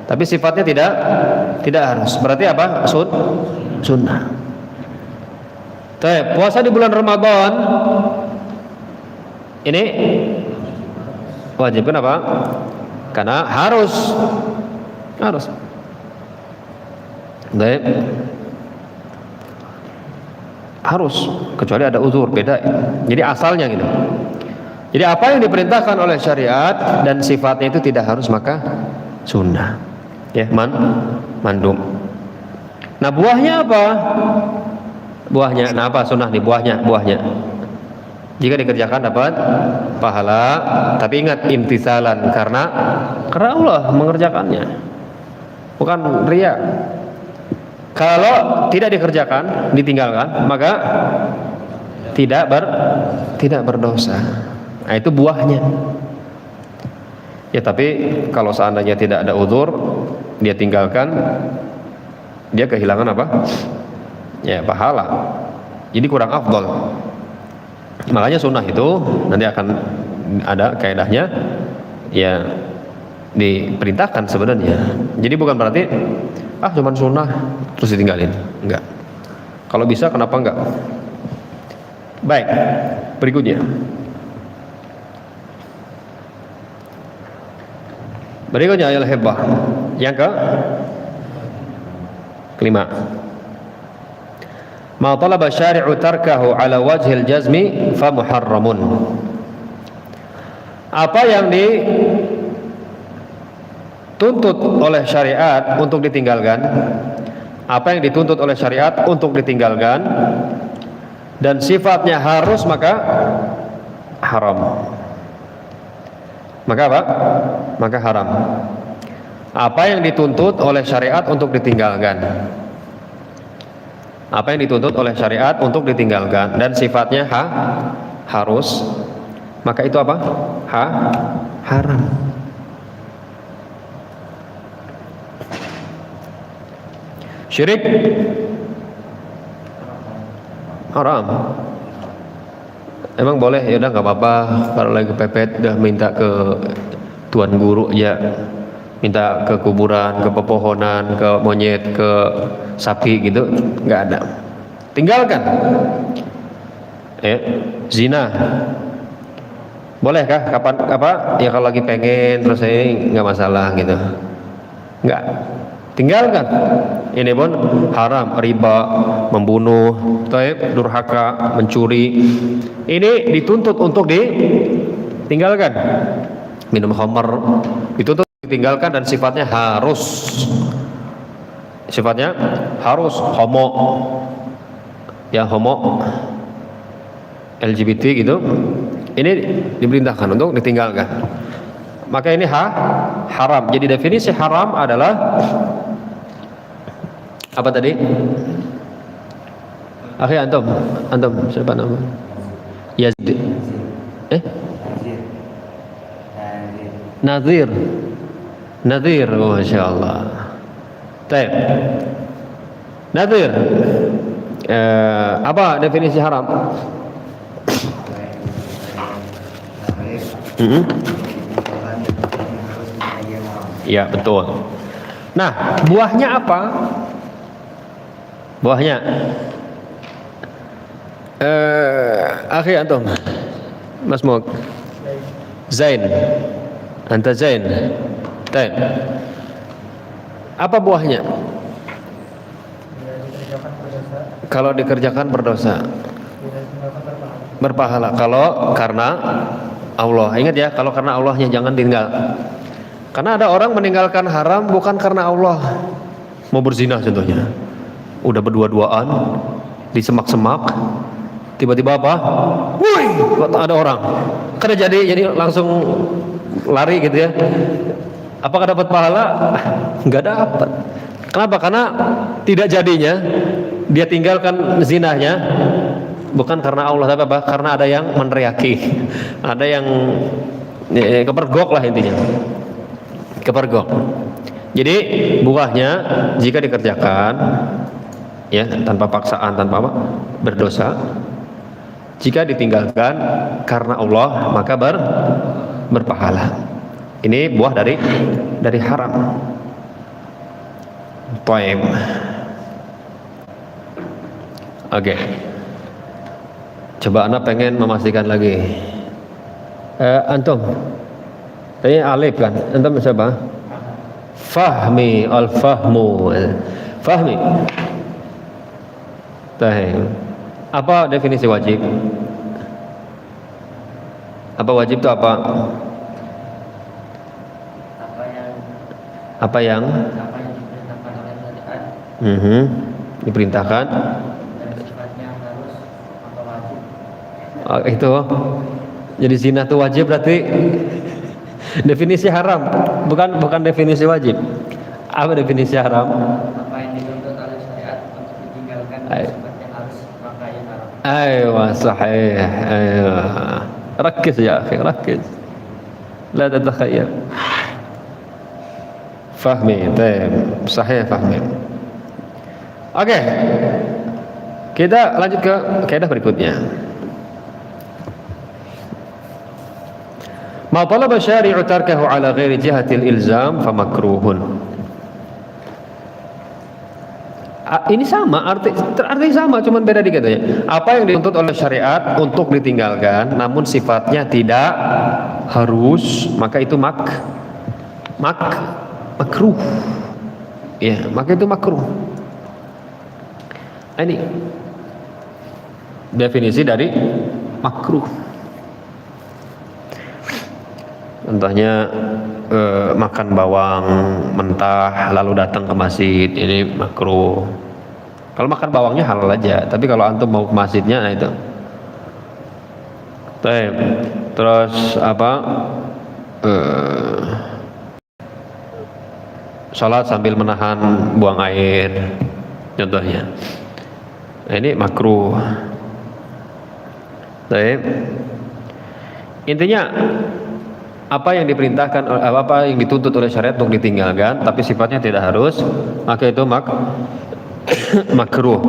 tapi sifatnya tidak harus. Berarti apa? Sunnah. Puasa di bulan Ramadan ini wajib, kenapa? Karena harus. Harus, kecuali ada uzur, beda. Jadi asalnya gitu. Jadi apa yang diperintahkan oleh syariat dan sifatnya itu tidak harus, maka sunnah. Ya, mandum. Nah, buahnya apa? Buahnya, nah apa sunnah nih? Buahnya. Jika dikerjakan dapat pahala, tapi ingat imtisalan, karena Allah mengerjakannya, bukan riya. Kalau tidak dikerjakan, ditinggalkan, maka tidak berdosa. Nah, itu buahnya. Ya, tapi kalau seandainya tidak ada uzur, dia tinggalkan, dia kehilangan apa? Ya, pahala. Jadi kurang afdol. Makanya sunnah itu nanti akan ada kaidahnya, ya diperintahkan sebenarnya. Jadi bukan berarti cuman sunnah terus ditinggalin, enggak. Kalau bisa kenapa enggak? Baik, berikutnya. Berikutnya adalah hebah. Yang kelima. Ma talaba syari'u tarkahu ala wajhil jazmi fa muharramun. Apa yang dituntut oleh syariat untuk ditinggalkan, apa yang dituntut oleh syariat untuk ditinggalkan dan sifatnya harus, maka haram. Maka apa? Maka haram. Apa yang dituntut oleh syariat untuk ditinggalkan, apa yang dituntut oleh syariat untuk ditinggalkan dan sifatnya harus, maka itu apa? Haram. Syirik haram. Emang boleh? Ya udah nggak apa-apa. Kalau lagi pepet udah minta ke tuan guru ya, minta ke kuburan, ke pepohonan, ke monyet, ke sapi gitu, nggak ada. Tinggalkan. ya, zina. Bolehkah kapan apa ya kalau lagi pengen terus ini nggak masalah gitu? Nggak, tinggalkan. Ini pun haram, riba, membunuh, durhaka, mencuri. Ini dituntut untuk ditinggalkan. Minum khamar dituntut ditinggalkan dan sifatnya harus. Sifatnya harus. Homo, ya homo, LGBT gitu. Ini diperintahkan untuk ditinggalkan. Maka ini haram. Jadi definisi haram adalah apa tadi? Akhi antum siapa nama? Yazid. Nazir. Oh, Masya Allah. Baik. Nazir. Apa definisi haram? Ya betul. Nah, buahnya apa? Buahnya akhi antum Mas Muk Zain, anta Zain. Baik. Apa buahnya? Kalau dikerjakan berdosa, berpahala. Kalau karena Allah, ingat ya, kalau karena Allahnya jangan tinggal. Karena ada orang meninggalkan haram bukan karena Allah. Mau berzina contohnya, udah berdua-duaan di semak-semak, tiba-tiba apa? Woi, kok ada orang? Karena jadi langsung lari gitu ya. Apakah dapat pahala? Nggak dapat. Kenapa? Karena tidak jadinya dia tinggalkan zinahnya bukan karena Allah, tapi apa? Karena ada yang meneriaki, ada yang kepergok lah intinya, kepergok. Jadi buahnya jika dikerjakan ya tanpa paksaan, tanpa apa, berdosa. Jika ditinggalkan karena Allah maka berpahala. Ini buah dari haram. Taib. Oke. Coba Anda pengen memastikan lagi. Antum. Ini alif kan? Antum siapa? Fahmi, al-fahmu. Fahmi. Taib. Apa definisi wajib? Apa wajib itu apa? Apa yang diperintahkan oleh syariat, diperintahkan dan sifatnya harus atau wajib. Itu jadi zina itu wajib, berarti definisi haram, bukan definisi wajib. Apa definisi haram? Apa yang dituntut oleh syariat untuk ditinggalkan dan sifatnya harus, maka yang haram. Aywa, sahih. Aywa. Rakkis ya akhi, rakkis. La tatakhayyal. Fahmi, sahih fahmi. Oke, kita lanjut ke kaidah berikutnya. Ma talaba syari'u tarkahu ala ghairi jihatil ilzam fa makruhun. Ini sama, arti sama, cuman beda dikit aja. Apa yang dituntut oleh syariat untuk ditinggalkan, namun sifatnya tidak harus, maka itu makruh. Ya, maka itu makruh. Ini definisi dari makruh. Contohnya makan bawang mentah lalu datang ke masjid, ini makruh. Kalau makan bawangnya halal aja, tapi kalau antum mau ke masjidnya, nah itu. Terus apa? Salat sambil menahan buang air, contohnya. Nah, ini makruh. Intinya apa yang diperintahkan, apa yang dituntut oleh syariat untuk ditinggalkan, tapi sifatnya tidak harus, maka itu makruh.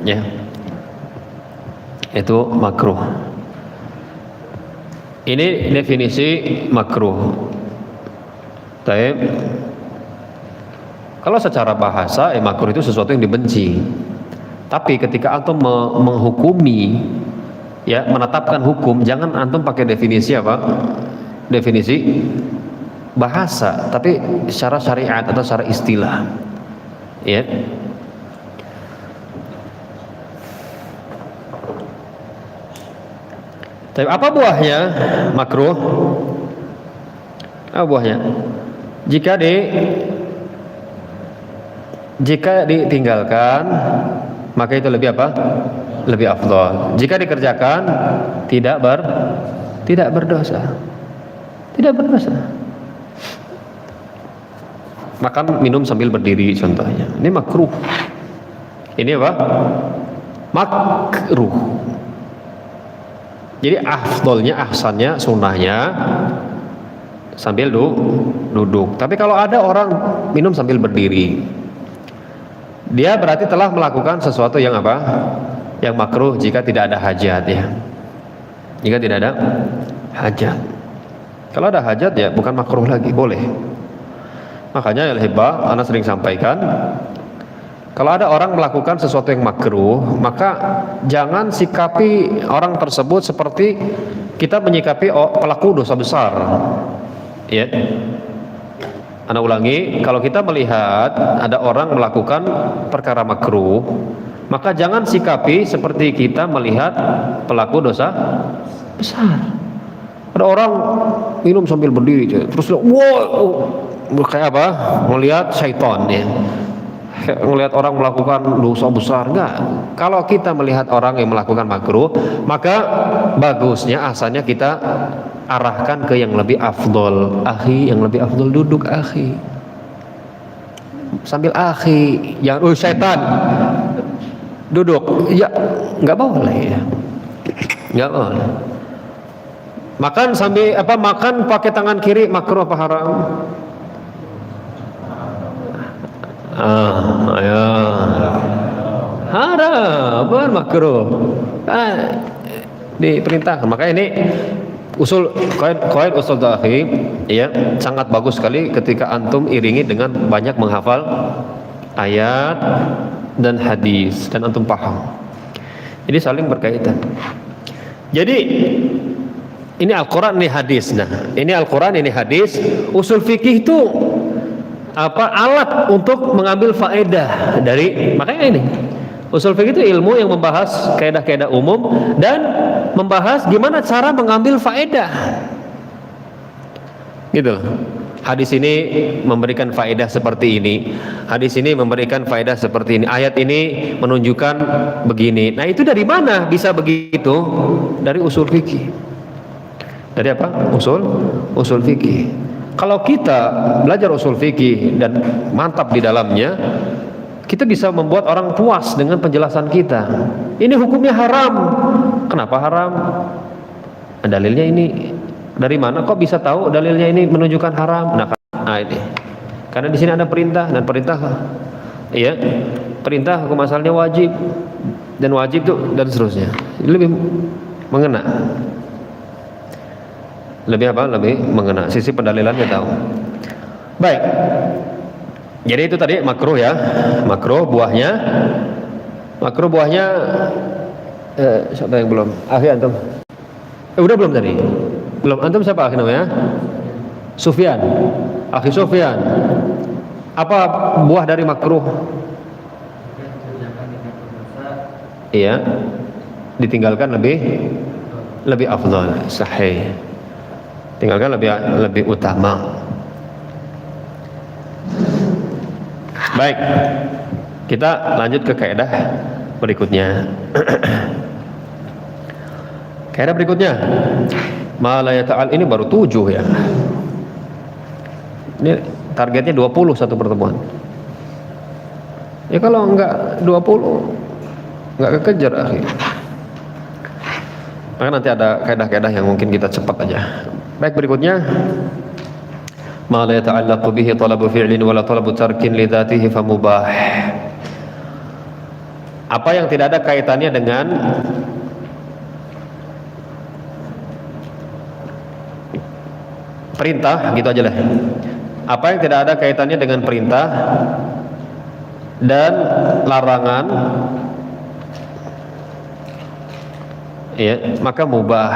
Ya, itu makruh. Ini definisi makruh. Taib. Kalau secara bahasa, makruh itu sesuatu yang dibenci. Tapi ketika antum menghukumi ya menetapkan hukum, jangan antum pakai definisi apa? Definisi bahasa, tapi secara syariat atau secara istilah. Ya. Tapi apa buahnya makruh? Apa buahnya? Jika ditinggalkan, maka itu lebih apa? Lebih afdal. Jika dikerjakan, tidak berdosa. Tidak berdosa. Makan minum sambil berdiri contohnya. Ini makruh. Ini apa? Makruh. Jadi afdolnya, ahsannya, sunnahnya sambil duduk. Tapi kalau ada orang minum sambil berdiri, dia berarti telah melakukan sesuatu yang apa? Yang makruh jika tidak ada hajat ya. Jika tidak ada hajat. Kalau ada hajat ya bukan makruh lagi, boleh. Makanya al-hibah, ana sering sampaikan, kalau ada orang melakukan sesuatu yang makruh, maka jangan sikapi orang tersebut seperti kita menyikapi pelaku dosa besar. Ya. Ana ulangi, kalau kita melihat ada orang melakukan perkara makruh, maka jangan sikapi seperti kita melihat pelaku dosa besar. Ada orang minum sambil berdiri, terus wow, kayak apa? Melihat syaitan ya. Melihat orang melakukan dosa besar, enggak. Kalau kita melihat orang yang melakukan makruh, maka bagusnya asalnya kita arahkan ke yang lebih afdol. Akhi, yang lebih afdol duduk akhi. Sambil akhi, yang syaitan duduk. Ya, enggak boleh ya. Enggak boleh. Makan sambil apa? Makan pakai tangan kiri makruh apa haram? Ya. Haram, bukan makruh. Diperintahkan. Makanya ini usul qaid usul akhi ya, sangat bagus sekali ketika antum iringi dengan banyak menghafal ayat dan hadis dan antum paham. Ini saling berkaitan. Jadi ini Al-Quran, ini hadis. Nah, ini Al-Quran, ini hadis. Usul fikih itu apa? Alat untuk mengambil faedah dari, makanya ini usul fikih itu ilmu yang membahas kaidah-kaidah umum dan membahas gimana cara mengambil faedah. Gitu loh. Hadis ini memberikan faedah seperti ini. Hadis ini memberikan faedah seperti ini. Ayat ini menunjukkan begini. Nah, itu dari mana bisa begitu? Dari usul fikih. Dari apa? Usul fikih. Kalau kita belajar usul fikih dan mantap di dalamnya, kita bisa membuat orang puas dengan penjelasan kita. Ini hukumnya haram. Kenapa haram? Dalilnya ini dari mana? Kok bisa tahu dalilnya ini menunjukkan haram? Nah ini. Karena di sini ada perintah dan perintah, iya, perintah hukum asalnya wajib dan wajib itu dan seterusnya. Lebih mengena. Lebih apa? Lebih mengena. Sisi pendalilannya tahu. Baik. Jadi itu tadi makruh ya. Makruh buahnya. Makruh buahnya. Siapa yang belum? Akhi antum. Udah belum tadi? Belum. Antum siapa akhi namanya? Sufyan. Akhi Sufyan. Apa buah dari makruh? Iya. Ditinggalkan lebih afdal. Sahih. Tinggalkan lebih utama. Baik, kita lanjut ke kaidah berikutnya. Kaidah berikutnya, ma la yata'al, ini baru 7 ya. Ini targetnya 20 satu pertemuan. Ya kalau enggak 20 enggak kekejar akhi. Maka nanti ada kaidah-kaidah yang mungkin kita cepat aja. Baik, berikutnya ma la yata'allaqu bihi talabu fi'lin wala talabu tarkin li dzatihi fa mubah. Apa yang tidak ada kaitannya dengan perintah, gitu aja lah. Apa yang tidak ada kaitannya dengan perintah dan larangan, ya, maka mubah.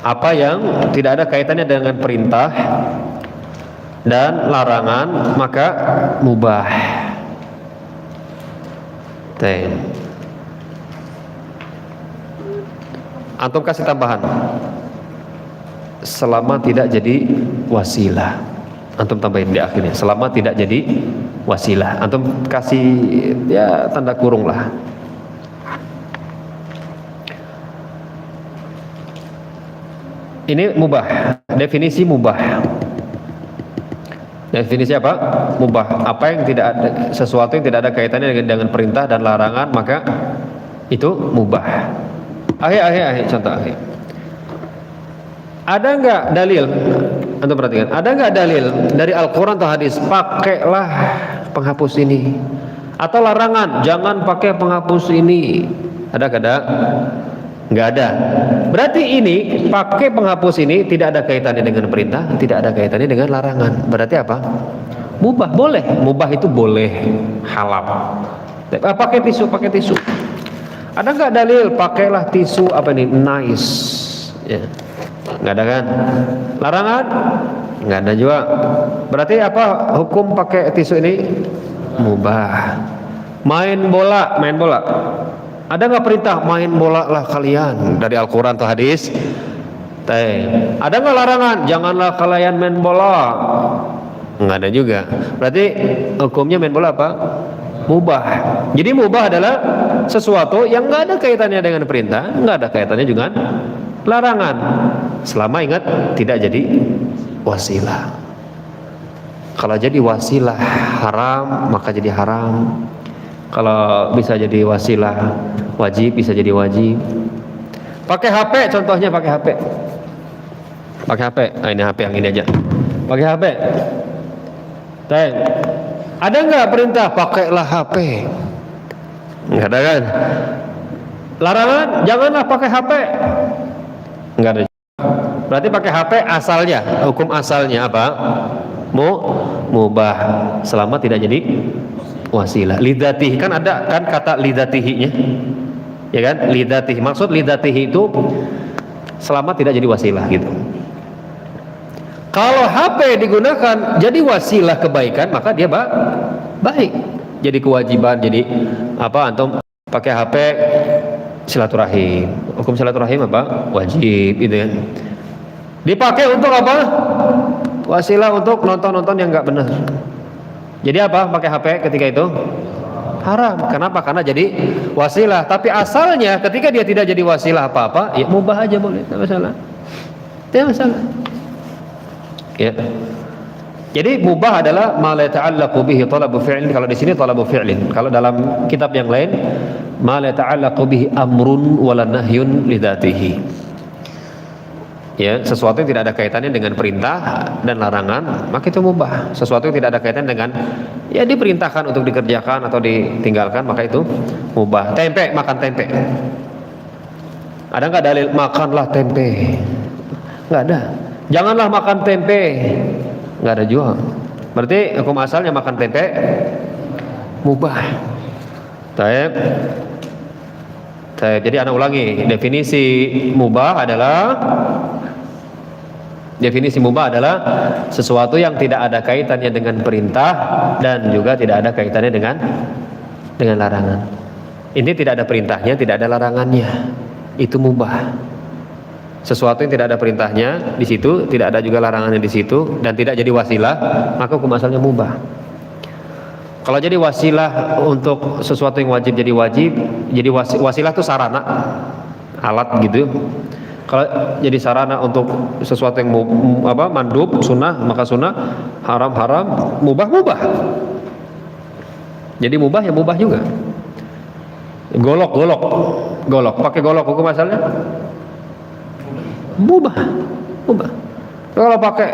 Apa yang tidak ada kaitannya dengan perintah dan larangan maka mubah. Antum kasih tambahan selama tidak jadi wasilah. Antum tambahin di akhirnya selama tidak jadi wasilah. Antum kasih ya tanda kurung lah. Ini mubah. Definisi mubah. Definisi apa? Mubah. Apa yang tidak ada, sesuatu yang tidak ada kaitannya dengan perintah dan larangan maka itu mubah. Contoh akhir. Ada nggak dalil? Antum perhatikan. Ada nggak dalil dari Al-Quran atau hadis? Pakailah penghapus ini. Atau larangan, jangan pakai penghapus ini. Ada nggak ada? Nggak ada. Berarti ini pakai penghapus ini tidak ada kaitannya dengan perintah, tidak ada kaitannya dengan larangan. Berarti apa? Mubah, boleh. Mubah itu boleh, halal. Pakai tisu. Ada nggak dalil? Pakailah tisu apa ini? Nice. Ya. Nggak ada kan? Larangan? Nggak ada juga. Berarti apa? Hukum pakai tisu ini mubah. Main bola. Ada nggak perintah main bola lah kalian dari Al-Quran atau hadis? Ada nggak larangan? Janganlah kalian main bola. Nggak ada juga. Berarti hukumnya main bola apa? Mubah. Jadi mubah adalah sesuatu yang nggak ada kaitannya dengan perintah, nggak ada kaitannya dengan larangan. Selama ingat tidak jadi wasilah. Kalau jadi wasilah haram maka jadi haram. Kalau bisa jadi wasilah wajib, bisa jadi wajib. Pakai HP, contohnya pakai HP. Ini HP yang ini aja. Pakai HP. Ada nggak perintah pakailah HP? Nggak ada kan? Larangan, janganlah pakai HP. Nggak ada. Berarti pakai HP asalnya, hukum asalnya apa? Mubah selama tidak jadi wasilah. Lidatihi kan ada kan kata lidatihinya, ya kan? Lidatihi, maksud lidatihi itu selama tidak jadi wasilah gitu. Kalau HP digunakan jadi wasilah kebaikan maka dia baik. Jadi kewajiban, jadi apa? Antum pakai HP silaturahim. Hukum silaturahim apa? Wajib gitu kan. Dipakai untuk apa? Wasilah untuk nonton yang nggak benar. Jadi apa? Pakai HP ketika itu haram. Kenapa? Karena jadi wasilah. Tapi asalnya ketika dia tidak jadi wasilah apa-apa, ya mubah aja boleh, tidak masalah. Tidak masalah. Ya. Jadi mubah adalah ma la ta'allaqu bihi talabu fi'lin. Kalau di sini talabu fi'lin. Kalau dalam kitab yang lain ma la ta'allaqu bihi amrun wala nahyun li dzatihi. Ya, sesuatu yang tidak ada kaitannya dengan perintah dan larangan, maka itu mubah. Sesuatu yang tidak ada kaitannya dengan ya diperintahkan untuk dikerjakan atau ditinggalkan, maka itu mubah. Tempe, makan tempe. Ada nggak dalil makanlah tempe? Nggak ada. Janganlah makan tempe. Nggak ada juga. Berarti hukum asalnya makan tempe mubah. Jadi anak ulangi, definisi mubah adalah sesuatu yang tidak ada kaitannya dengan perintah dan juga tidak ada kaitannya dengan larangan. Ini tidak ada perintahnya, tidak ada larangannya. Itu mubah. Sesuatu yang tidak ada perintahnya di situ, tidak ada juga larangannya di situ dan tidak jadi wasilah, maka hukum asalnya mubah. Kalau jadi wasilah untuk sesuatu yang wajib jadi wajib, jadi wasilah itu sarana, alat gitu. Kalau jadi sarana untuk sesuatu yang mandub, sunnah, maka sunnah, haram, mubah. Jadi mubah ya mubah juga. Golok. Pakai golok hukum asalnya mubah. Kalau pakai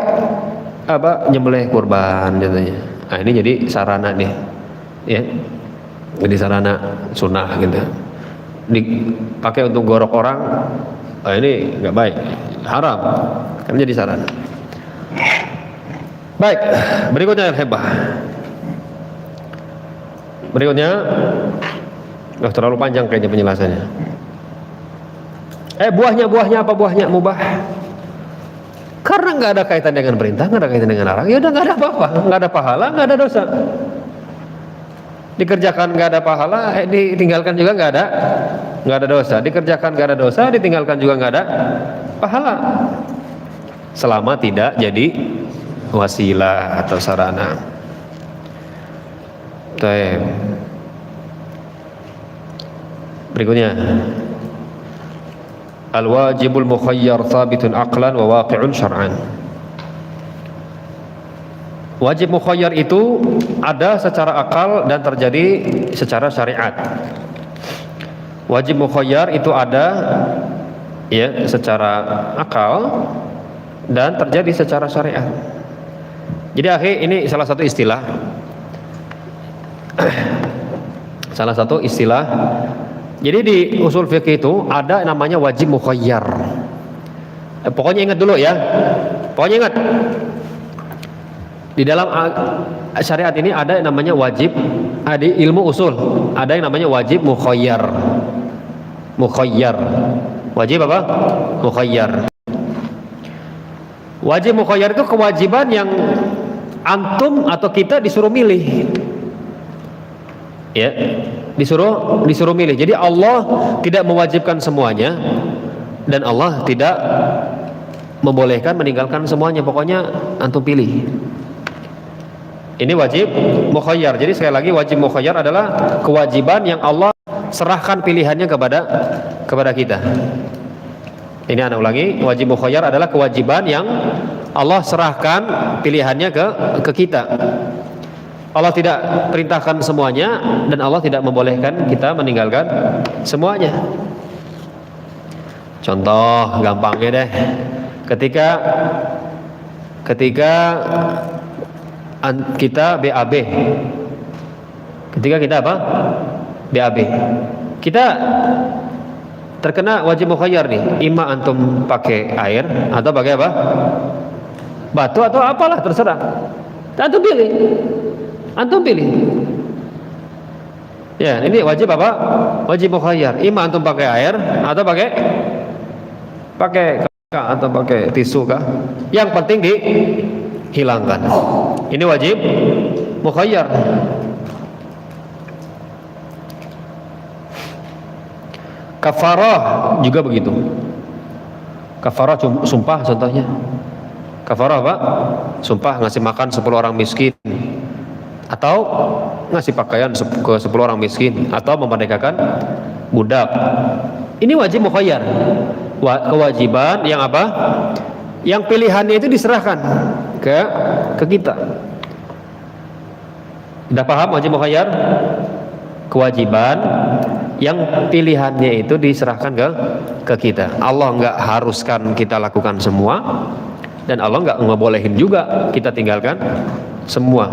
nyembelih kurban jadinya. Nah ini jadi sarana nih, ya. Jadi sarana sunnah gitu. Dipakai untuk gorok orang. Ini nggak baik, haram, kan jadi sarana. Baik, berikutnya yang hebah. Berikutnya Terlalu panjang kayaknya penjelasannya. Buahnya apa buahnya? Mubah. Karena nggak ada kaitan dengan perintah, nggak ada kaitan dengan larang, ya udah nggak ada apa-apa, nggak ada pahala, nggak ada dosa. Dikerjakan nggak ada pahala, ditinggalkan juga nggak ada dosa. Dikerjakan nggak ada dosa, ditinggalkan juga nggak ada pahala. Selama tidak jadi wasilah atau sarana. Baik. Berikutnya, al-wajibul mukhayyar thabitun aqlan wa waqi'un syar'an. Wajib mukhayyar itu ada secara akal dan terjadi secara syariat. Wajib mukhayyar itu ada ya secara akal dan terjadi secara syariat. Jadi akhi, ini salah satu istilah Jadi di usul fikih itu ada namanya wajib mukhayyar. Pokoknya ingat dulu ya. Pokoknya ingat. Di dalam syariat ini ada yang namanya wajib, di ilmu usul ada yang namanya wajib mukhayyar. Wajib apa? Mukhayyar. Wajib mukhayyar itu kewajiban yang antum atau kita disuruh milih. Ya, disuruh milih. Jadi Allah tidak mewajibkan semuanya dan Allah tidak membolehkan meninggalkan semuanya. Pokoknya antum pilih. Ini wajib mukhayyar. Jadi sekali lagi, wajib mukhayyar adalah kewajiban yang Allah serahkan pilihannya kepada kita. Ini ana ulangi, wajib mukhayyar adalah kewajiban yang Allah serahkan pilihannya ke kita. Allah tidak perintahkan semuanya dan Allah tidak membolehkan kita meninggalkan semuanya. Contoh gampangnya deh, ketika kita BAB, ketika kita apa? BAB, kita terkena wajib mukhayyar nih, ima antum pakai air atau pakai apa? Batu atau apalah, terserah. Antum pilih. Ya, ini wajib apa? Wajib mukhayyar. Ima antum pakai air atau pakai atau pakai tisu kah? Yang penting dihilangkan. Ini wajib mukhayyar. Kafarah juga begitu. Kafarah sumpah contohnya. Kafarah apa? Sumpah ngasih makan 10 orang miskin, atau ngasih pakaian ke 10 orang miskin, atau memerdekakan budak. Ini wajib mukhayyar. Kewajiban yang apa? Yang pilihannya itu diserahkan ke kita. Sudah paham wajib mukhayyar? Kewajiban yang pilihannya itu diserahkan ke kita. Allah nggak haruskan kita lakukan semua, dan Allah nggak ngebolehin juga kita tinggalkan semua.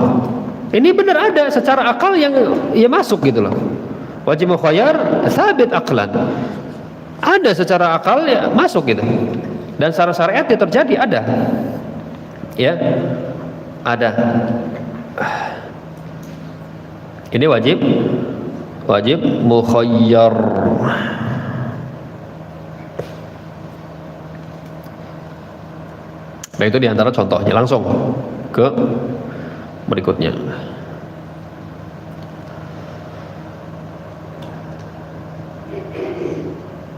Ini benar ada secara akal yang ya masuk gitu loh. Wajib mukhayyar sabit aqlan, ada secara akal ya masuk gitu, dan secara syariat ya terjadi, ada ya, ada. Ini wajib mukhayyar. Nah, itu diantara contohnya. Langsung ke berikutnya.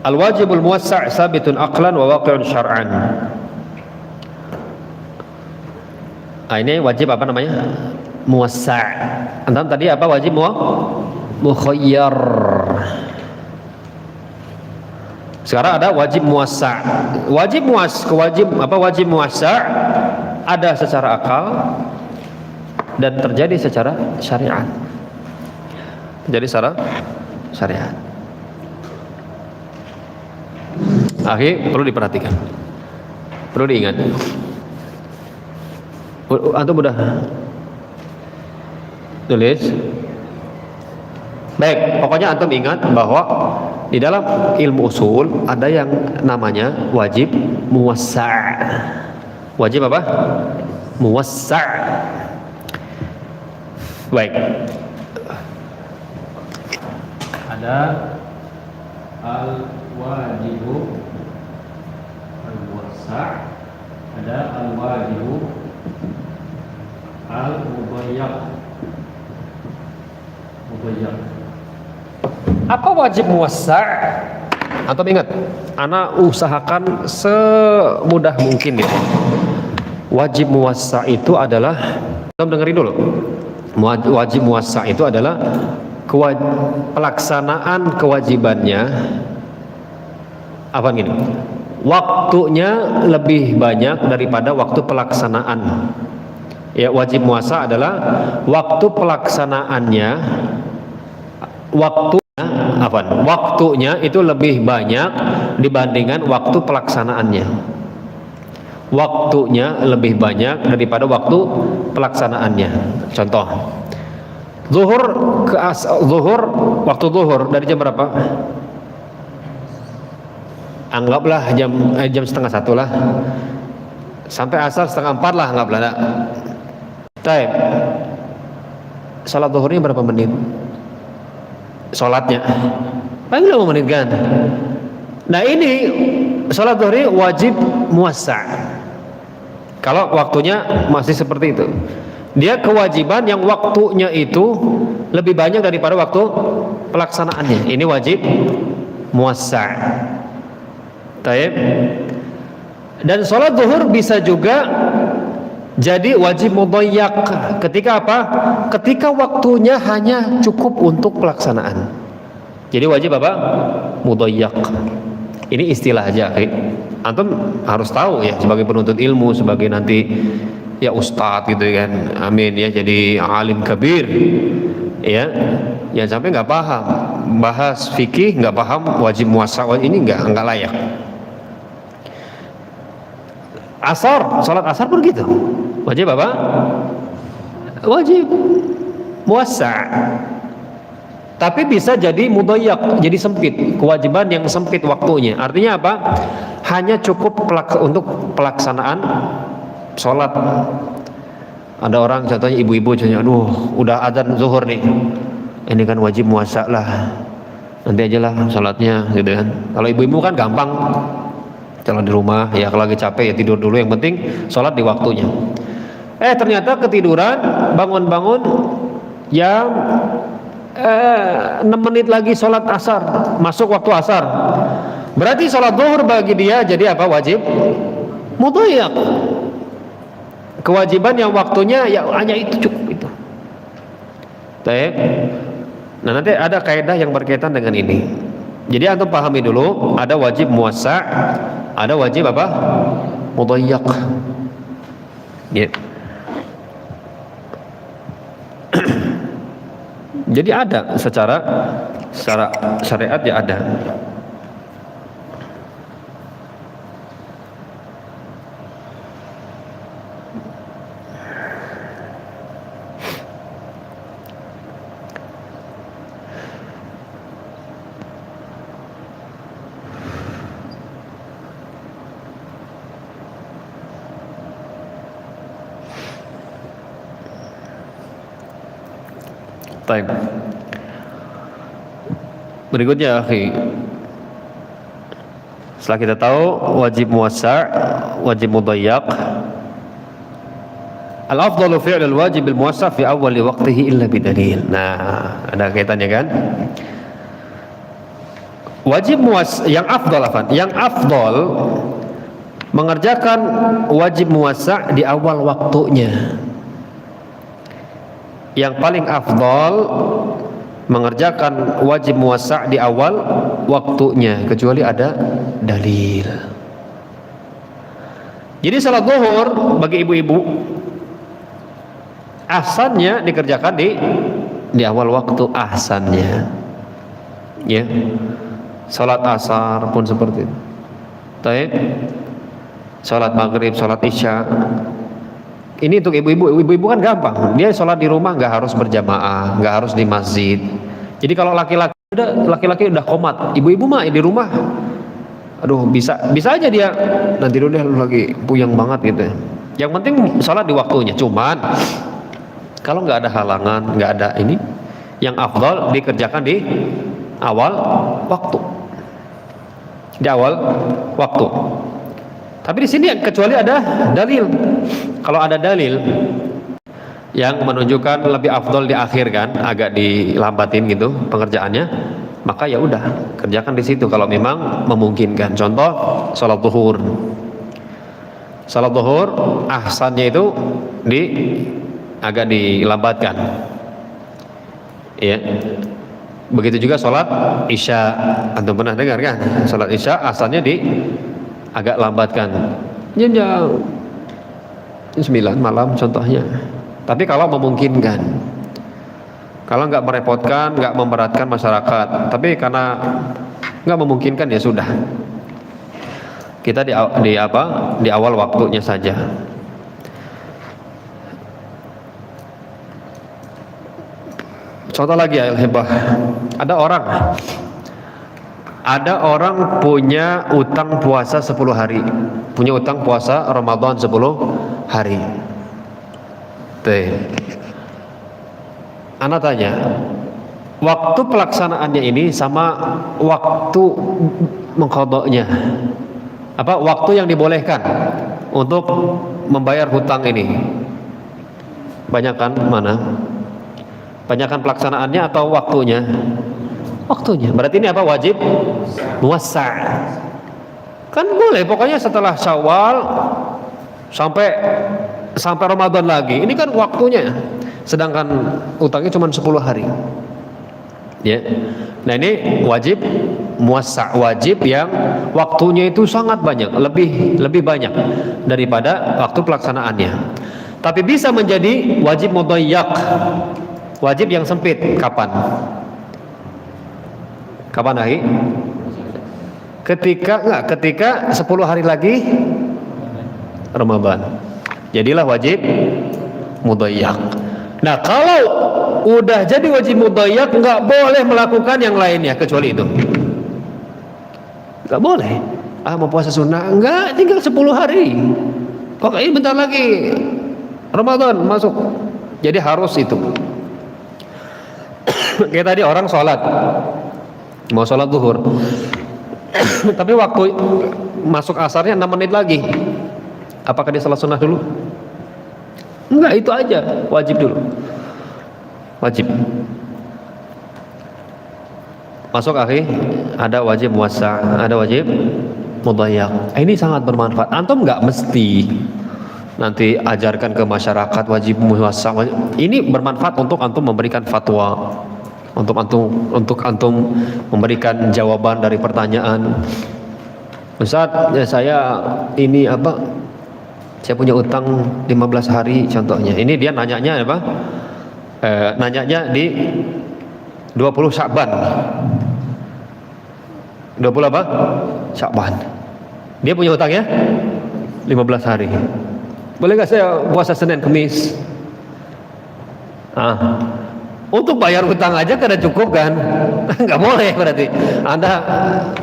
Al-wajibul muwassa' sabitun aqlan wa waqi'un syar'an. Ini wajib apa namanya? Muwassa'. Antam tadi apa wajib mukhayyar. Sekarang ada wajib muwassa'. Wajib muwassa' ada secara akal dan terjadi secara syariat. Terjadi secara syariat. Akhir perlu diperhatikan, perlu diingat. Antum udah tulis? Baik, pokoknya antum ingat bahwa di dalam ilmu usul ada yang namanya wajib muwassa'. Wajib apa? Muwassa'. Baik. Ada al-wajibu al-muwassa', ada al-wajibu al-mudayyak. Apa wajib muwassa'? Antum ingat? Ana usahakan semudah mungkin ya. Wajib muwassa' itu adalah, antum dengerin dulu. Wajib muwassa' itu adalah pelaksanaan kewajibannya apa gini? Waktunya lebih banyak daripada waktu pelaksanaan. Ya, wajib muwassa' adalah waktu pelaksanaannya, waktunya itu lebih banyak dibandingkan waktu pelaksanaannya. Waktunya lebih banyak daripada waktu pelaksanaannya. Contoh, zuhur waktu zuhur dari jam berapa? Anggaplah jam setengah 1 lah, sampai asar setengah 4 lah, anggaplah. Taib. Salat zuhurnya berapa menit? Salatnya paling 5 menit kan. Nah, ini salat zuhur wajib muwassa' kalau waktunya masih seperti itu. Dia kewajiban yang waktunya itu lebih banyak daripada waktu pelaksanaannya. Ini wajib muwassa'. Taib. Dan salat zuhur bisa juga jadi wajib mudayyak. Ketika apa? Ketika waktunya hanya cukup untuk pelaksanaan. Jadi wajib apa? Mudayyak. Ini istilah aja. Antum harus tahu ya, sebagai penuntut ilmu, sebagai nanti ya ustadz gitu kan, amin ya, jadi alim kabir ya, jangan sampai nggak paham bahas fikih, nggak paham wajib muwassa', ini nggak layak. Asar, salat asar pun gitu, wajib apa? Wajib muwassa', tapi bisa jadi mudayyak, jadi sempit, kewajiban yang sempit waktunya. Artinya apa? Hanya cukup untuk pelaksanaan sholat. Ada orang contohnya ibu-ibu contohnya, aduh udah adzan zuhur nih, ini kan wajib muwassa' lah, nanti aja lah sholatnya gitu kan. Kalau ibu-ibu kan gampang, kalau di rumah ya, kalau lagi capek ya tidur dulu, yang penting sholat di waktunya. Ternyata ketiduran, bangun-bangun jam 6 menit lagi sholat asar, masuk waktu asar, berarti sholat zuhur bagi dia jadi apa? Wajib mudayyak. Kewajiban yang waktunya ya hanya itu, cukup itu. Baik. Nah, nanti ada kaidah yang berkaitan dengan ini. Jadi antum pahami dulu, ada wajib muwassa', ada wajib apa? Mudayyak. Ya. Jadi ada secara syariat ya ada. Baik. Berikutnya, akhi, setelah kita tahu wajib muwassa', wajib mudayyak, al-afdalu fi'lul wajib bil muwassa' fi awwali waqtihi illa bidalil. Nah, ada kaitannya kan? Wajib muwassa' yang afdal mengerjakan wajib muwassa' di awal waktunya. Yang paling afdal mengerjakan wajib muwassa' di awal waktunya, kecuali ada dalil. Jadi salat zuhur bagi ibu-ibu ahsannya dikerjakan di awal waktu ahsannya. Ya. Salat asar pun seperti itu. Baik. Salat maghrib, salat isya. Ini untuk ibu-ibu kan gampang. Dia sholat di rumah nggak harus berjamaah, nggak harus di masjid. Jadi kalau laki-laki udah komat, ibu-ibu mah di rumah, aduh bisa aja dia nanti dulu deh lagi puyeng banget gitu. Yang penting sholat di waktunya. Cuman kalau nggak ada halangan, nggak ada ini, yang afdal dikerjakan di awal waktu. Di awal waktu. Tapi di sini kecuali ada dalil. Kalau ada dalil yang menunjukkan lebih afdol diakhirkan, agak dilambatin gitu pengerjaannya, maka ya udah kerjakan di situ kalau memang memungkinkan. Contoh salat zuhur. Salat zuhur ahsannya itu agak dilambatkan. Ya. Begitu juga salat isya. Antum pernah dengar kan? Salat isya ahsannya agak lambatkan. Jam 9 malam contohnya. Tapi kalau memungkinkan, kalau nggak merepotkan, nggak memberatkan masyarakat, tapi karena nggak memungkinkan ya sudah. Kita di awal waktunya saja. Contoh lagi al-hibah. Ada orang punya utang puasa 10 hari. Punya utang puasa Ramadan 10 hari. Ana tanya, waktu pelaksanaannya ini sama waktu mengqadanya. Apa waktu yang dibolehkan untuk membayar hutang ini? Banyakan mana? Banyakan pelaksanaannya atau waktunya? Waktunya. Berarti ini apa? Wajib muwassa'. Kan boleh, pokoknya setelah Syawal sampai Ramadan lagi. Ini kan waktunya. Sedangkan utangnya cuma 10 hari. Ya. Nah, ini wajib muwassa', wajib yang waktunya itu sangat banyak, lebih banyak daripada waktu pelaksanaannya. Tapi bisa menjadi wajib mudayyak. Wajib yang sempit. Kapan? Kapan lagi? Ketika 10 hari lagi Ramadan. Jadilah wajib mudayyak. Nah, kalau udah jadi wajib mudayyak, nggak boleh melakukan yang lainnya kecuali itu. Nggak boleh. Mau puasa sunnah? Enggak, tinggal 10 hari. Pokoknya bentar lagi Ramadan masuk. Jadi harus itu. Kayak tadi orang sholat, mau sholat zuhur, tapi waktu masuk asarnya 6 menit lagi. Apakah dia sholat sunnah dulu? Enggak, itu aja, wajib dulu. Wajib. Masuk akhi, ada wajib muwassa', ada wajib mudayyak. Ini sangat bermanfaat. Antum enggak mesti nanti ajarkan ke masyarakat wajib muwassa'. Ini bermanfaat untuk antum memberikan fatwa, untuk antum memberikan jawaban dari pertanyaan. Ustaz, ya saya ini saya punya utang 15 hari contohnya. Ini dia nanyanya apa? Nanyanya di 20 Sya'ban. 20 apa? Sya'ban. Dia punya utang ya 15 hari. Boleh gak saya puasa Senin Kamis? Untuk bayar utang aja kada cukup kan? Nggak boleh berarti. Anda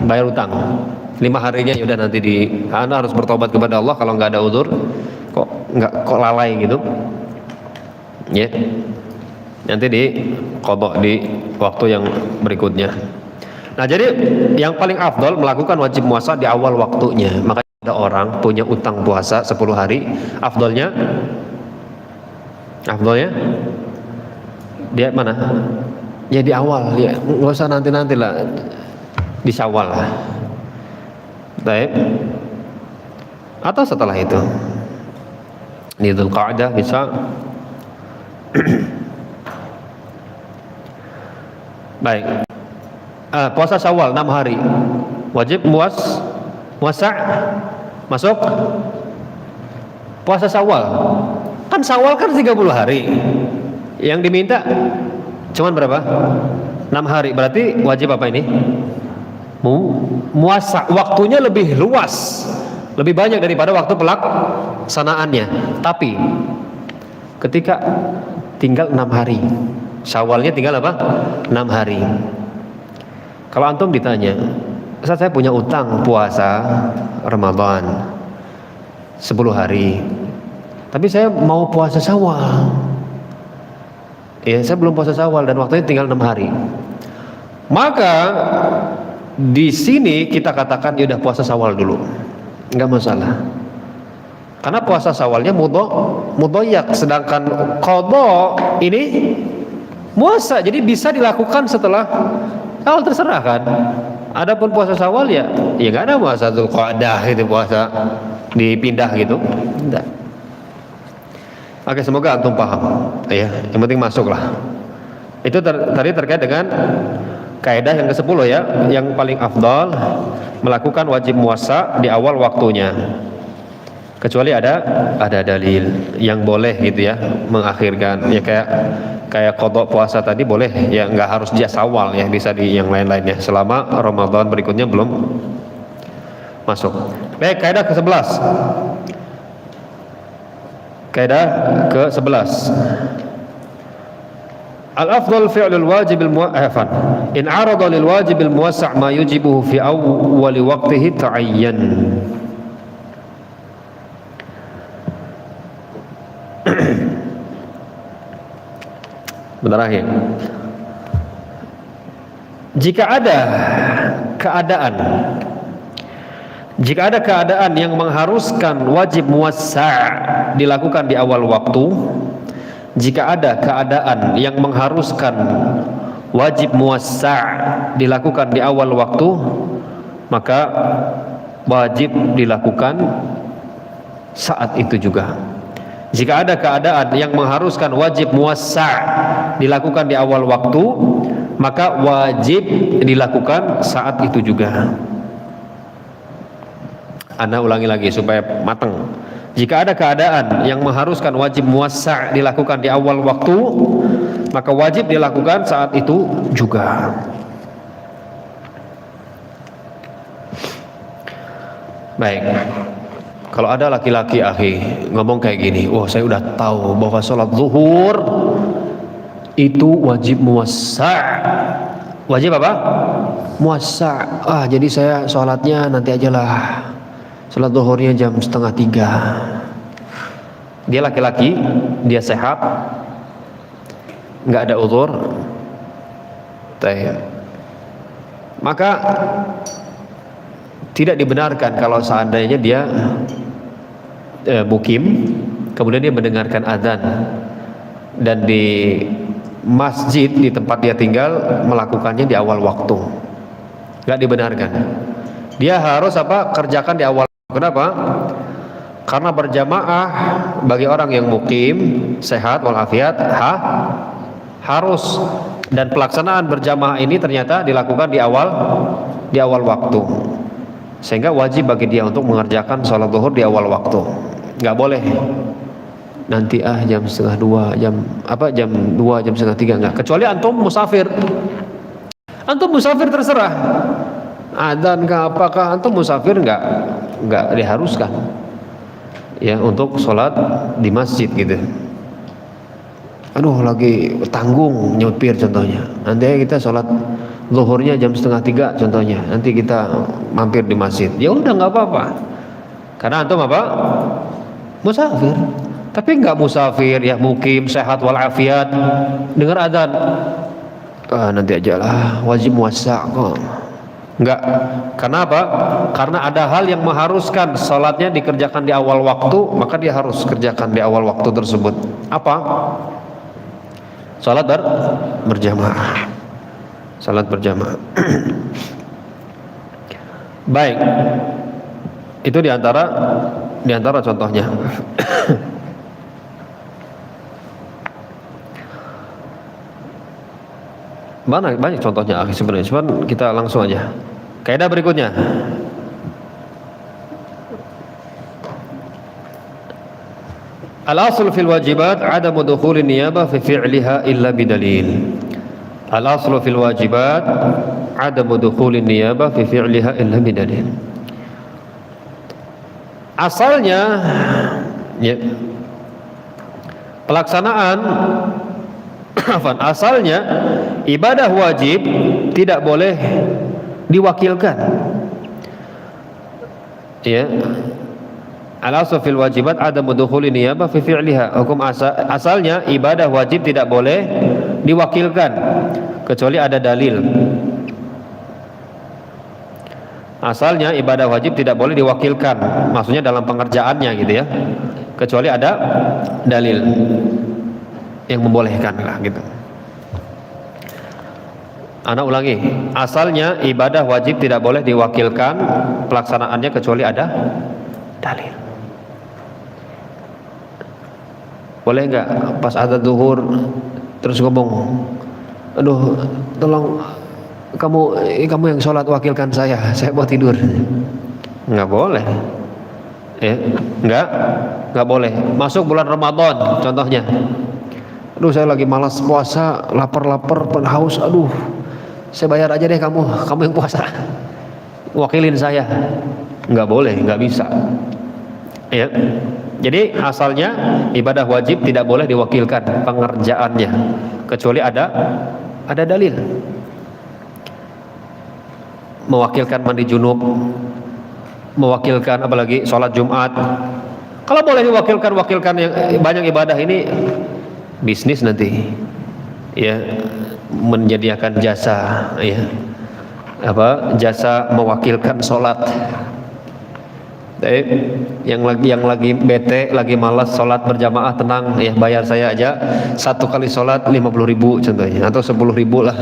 bayar utang 5 harinya, yaudah nanti Anda harus bertobat kepada Allah kalau nggak ada udzur. Kok lalai gitu? Ya. Nanti qadha di waktu yang berikutnya. Nah, jadi yang paling afdol melakukan wajib puasa di awal waktunya. Makanya ada orang punya utang puasa 10 hari, afdolnya dia mana? Ya di awal, ya nggak usah nanti lah, di Syawal lah. Baik. Atau setelah itu di Dzulqa'dah bisa. Baik. Puasa Syawal 6 hari. Wajib muwassa' masuk. Puasa Syawal. Kan Syawal kan 30 hari. Yang diminta cuman berapa? 6 hari. Berarti wajib apa ini? Muwassa'. Waktunya lebih luas, lebih banyak daripada waktu pelaksanaannya. Tapi ketika tinggal 6 hari, Syawalnya tinggal apa? 6 hari. Kalau antum ditanya, Ustaz, saya punya utang puasa Ramadan 10 hari, tapi saya mau puasa Syawal. Ya, saya belum puasa Syawal dan waktunya tinggal 6 hari. Maka di sini kita katakan ya udah puasa Syawal dulu, nggak masalah. Karena puasa Syawalnya mudhoyak, sedangkan qadha ini puasa, jadi bisa dilakukan setelah Syawal, terserah kan. Adapun puasa Syawal ya nggak ada puasa Dzulqa'dah gitu, puasa dipindah gitu, enggak. Oke, semoga antum paham ya, yang penting masuklah. Itu tadi terkait dengan kaidah yang ke-10 ya, yang paling afdal melakukan wajib puasa di awal waktunya, kecuali ada dalil yang boleh gitu ya mengakhirkan, ya kayak qadha puasa tadi boleh ya, nggak harus dia Syawal ya, bisa di yang lain-lainnya selama Ramadan berikutnya belum masuk. Baik, kaidah ke-11. Kaidah ke-11. Al-afdal fi'lul wajib al-mu'affan in 'arada lil wajib al-muwassa' ma yujibuhu fi awwal waqtihi ta'ayyan. Bentar lagi. Jika ada keadaan yang mengharuskan wajib muwassa' dilakukan di awal waktu, jika ada keadaan yang mengharuskan wajib muwassa' dilakukan di awal waktu, maka wajib dilakukan saat itu juga. Jika ada keadaan yang mengharuskan wajib muwassa' dilakukan di awal waktu, maka wajib dilakukan saat itu juga. Anda ulangi lagi supaya matang. Jika ada keadaan yang mengharuskan wajib muwassa' dilakukan di awal waktu, maka wajib dilakukan saat itu juga. Baik. Kalau ada laki-laki akhi ngomong kayak gini, wah saya udah tahu bahwa sholat zuhur itu wajib muwassa'. Wajib apa? Muwassa'. Jadi saya sholatnya nanti aja lah, sholat zuhurnya jam 2:30. Dia laki-laki, dia sehat, nggak ada uzur, maka tidak dibenarkan kalau seandainya dia mukim, kemudian dia mendengarkan azan dan di masjid di tempat dia tinggal melakukannya di awal waktu, nggak dibenarkan. Dia harus kerjakan di awal. Kenapa? Karena berjamaah bagi orang yang mukim, sehat walafiat harus, dan pelaksanaan berjamaah ini ternyata dilakukan di awal waktu, sehingga wajib bagi dia untuk mengerjakan sholat zuhur di awal waktu. Nggak boleh nanti jam 1:30, jam 2, jam 2:30, nggak. Kecuali antum musafir. Antum musafir terserah. Adzan apakah antum musafir, nggak diharuskan ya untuk sholat di masjid gitu. Lagi tanggung nyopir contohnya, nanti kita sholat zuhurnya jam 2:30 contohnya, nanti kita mampir di masjid, ya udah nggak apa-apa, karena antum musafir. Tapi nggak musafir ya, mukim sehat walafiat, dengar adzan nanti aja lah, wajib muwassa' kok. Enggak. Karena apa? Karena ada hal yang mengharuskan salatnya dikerjakan di awal waktu, maka dia harus kerjakan di awal waktu tersebut. Apa? Salat berjamaah. Salat berjamaah. Baik. Itu di antara contohnya. Banyak contohnya sebenarnya, cuman kita langsung aja. Kaidah berikutnya. Al-aslu fil wajibat adamu dukhulin niyabah fi fi'liha illa bidalil. Al-aslu fil wajibat adamu dukhulin niyabah fi fi'liha illa bidalil. Asalnya ya, pelaksanaan asalnya ibadah wajib tidak boleh diwakilkan. Ya. Al-aslu fil wajibat adamu dukhuli niyabah fi fi'liha. Hukum asalnya ibadah wajib tidak boleh diwakilkan kecuali ada dalil. Asalnya ibadah wajib tidak boleh diwakilkan, maksudnya dalam pengerjaannya gitu ya, kecuali ada dalil yang membolehkan lah gitu. Ana ulangi, asalnya ibadah wajib tidak boleh diwakilkan pelaksanaannya kecuali ada dalil. Boleh nggak pas adzan zuhur terus ngomong, aduh tolong kamu yang sholat wakilkan saya mau tidur. Nggak boleh ya, nggak boleh. Masuk bulan Ramadan contohnya, aduh saya lagi malas puasa, lapar haus, aduh saya bayar aja deh, kamu yang puasa wakilin saya. Nggak boleh, nggak bisa ya. Jadi asalnya ibadah wajib tidak boleh diwakilkan pengerjaannya kecuali ada dalil. Mewakilkan mandi junub, mewakilkan apalagi sholat Jumat. Kalau boleh diwakilkan yang banyak ibadah ini bisnis nanti ya, menyediakan jasa ya, jasa mewakilkan sholat. Yang lagi bete, lagi malas sholat berjamaah, tenang ya, bayar saya aja satu kali sholat 50.000 contohnya, atau 10.000 lah,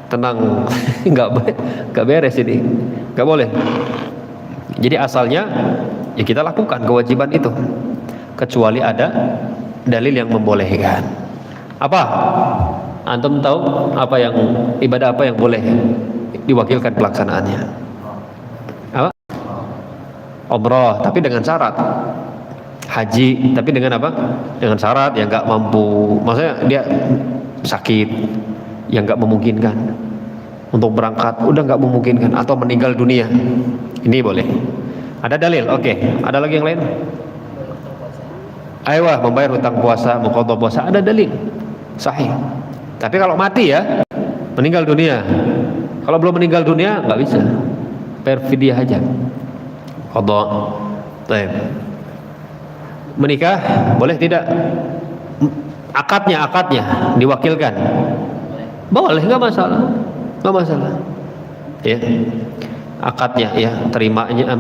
tenang. nggak beres ini, nggak boleh. Jadi asalnya ya kita lakukan kewajiban itu kecuali ada dalil yang membolehkan. Apa antum tahu apa yang ibadah apa yang boleh diwakilkan pelaksanaannya? Apa? Umrah tapi dengan syarat. Haji tapi dengan apa? Dengan syarat yang nggak mampu, maksudnya dia sakit yang nggak memungkinkan untuk berangkat, udah nggak memungkinkan, atau meninggal dunia, ini boleh. Ada dalil, oke. Ada lagi yang lain? Ayo, membayar hutang puasa, mengqadha puasa, ada dalil sahih. Tapi kalau mati ya, meninggal dunia. Kalau belum meninggal dunia nggak bisa, bayar fidyah aja, qadha. Baik. Menikah boleh tidak? Akadnya diwakilkan. Boleh, nggak masalah, ya. Akadnya ya, terimanya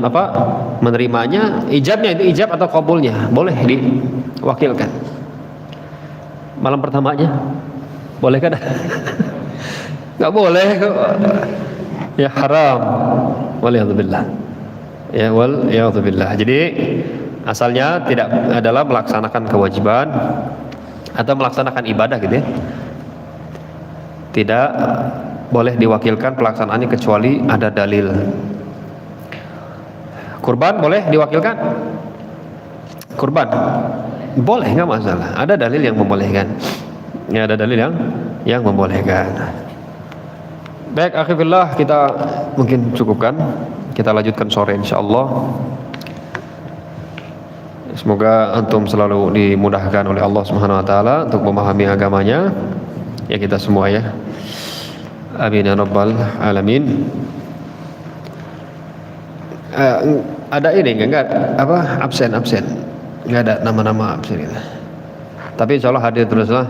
menerimanya, ijabnya itu ijab atau kabulnya boleh diwakilkan. Malam pertamanya boleh kan? Nggak boleh kok, ya haram. Waliyadzubillah, ya waliyadzubillah. Jadi asalnya tidak adalah melaksanakan kewajiban atau melaksanakan ibadah gitu ya, tidak boleh diwakilkan pelaksanaannya kecuali ada dalil. Kurban boleh diwakilkan? Kurban boleh, nggak masalah, ada dalil yang membolehkan. Ya, ada dalil yang membolehkan. Baik, akhirullah, kita mungkin cukupkan, kita lanjutkan sore insyaallah. Semoga antum selalu dimudahkan oleh Allah Subhanahu wa taala untuk memahami agamanya, ya kita semua ya. Amin ya rabbal alamin. Ada ini enggak absen enggak ada nama-nama absen gitu. Tapi insyaallah hadir terus lah.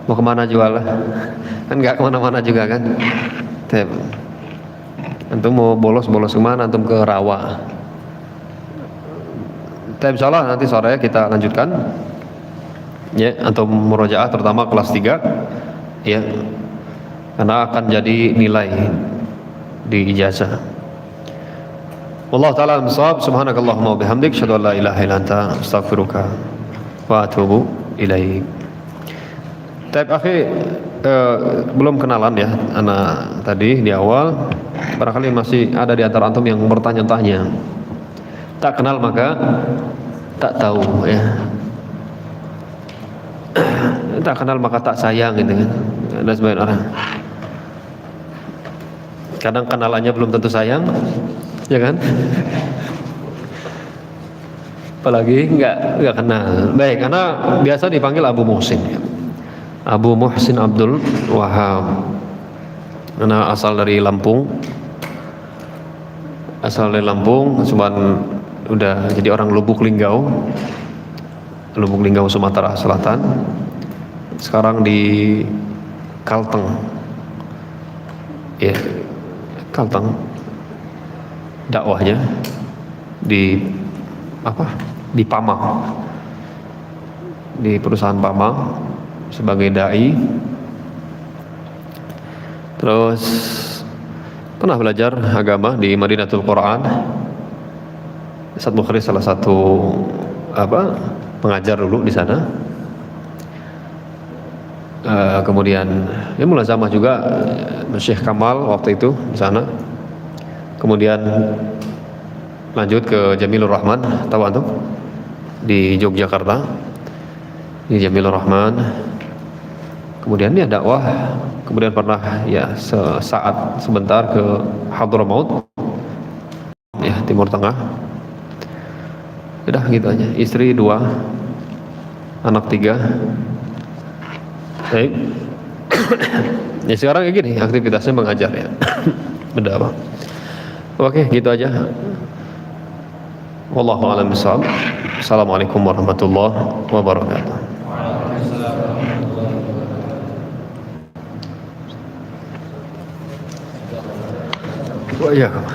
Mau kemana juga lah, kan enggak kemana-mana juga kan. Antum mau bolos kemana? Antum ke rawa. Tapi insyaallah nanti sore kita lanjutkan ya, antum murojaah terutama kelas 3 ya, karena akan jadi nilai di ijazah. Wallahu ta'ala al-shawab. Subhanakallahumma wa bihamdik, asyhadu an la ilaha illa anta, astaghfiruka wa atubu ilaik. Tapi akhi, belum kenalan ya anak tadi di awal. Barangkali masih ada di antara antum yang bertanya-tanya. Tak kenal maka tak tahu ya. Tak kenal maka tak sayang gitu kan. Ada sebagian orang. Kadang kenalannya belum tentu sayang, ya kan? Apalagi nggak kenal. Baik, karena biasa dipanggil Abu Muhsin. Abu Muhsin Abdul Wahab. Karena asal dari Lampung. Cuman udah jadi orang Lubuk Linggau, Sumatera Selatan. Sekarang di Kalteng, ya, Kalteng dakwahnya di di Pama, di perusahaan Pama sebagai dai. Terus pernah belajar agama di Madinatul Quran. Ustaz Mukhri salah satu pengajar dulu di sana. Kemudian ya mulazamah juga Syekh Kamal waktu itu di sana. Kemudian lanjut ke Jamilur Rahman, tahu antum? Di Yogyakarta. Di Jamilur Rahman. Kemudian dia dakwah, kemudian pernah ya sesaat sebentar ke Hadramaut, ya Timur Tengah. Udah gitu aja. Istri 2, anak 3. Baik. Ya sekarang kayak gini aktivitasnya mengajar ya. Beda apa? Oke, gitu aja. Wallahu a'lam bishawab. Assalamualaikum warahmatullahi wabarakatuh. Wa iyyakum.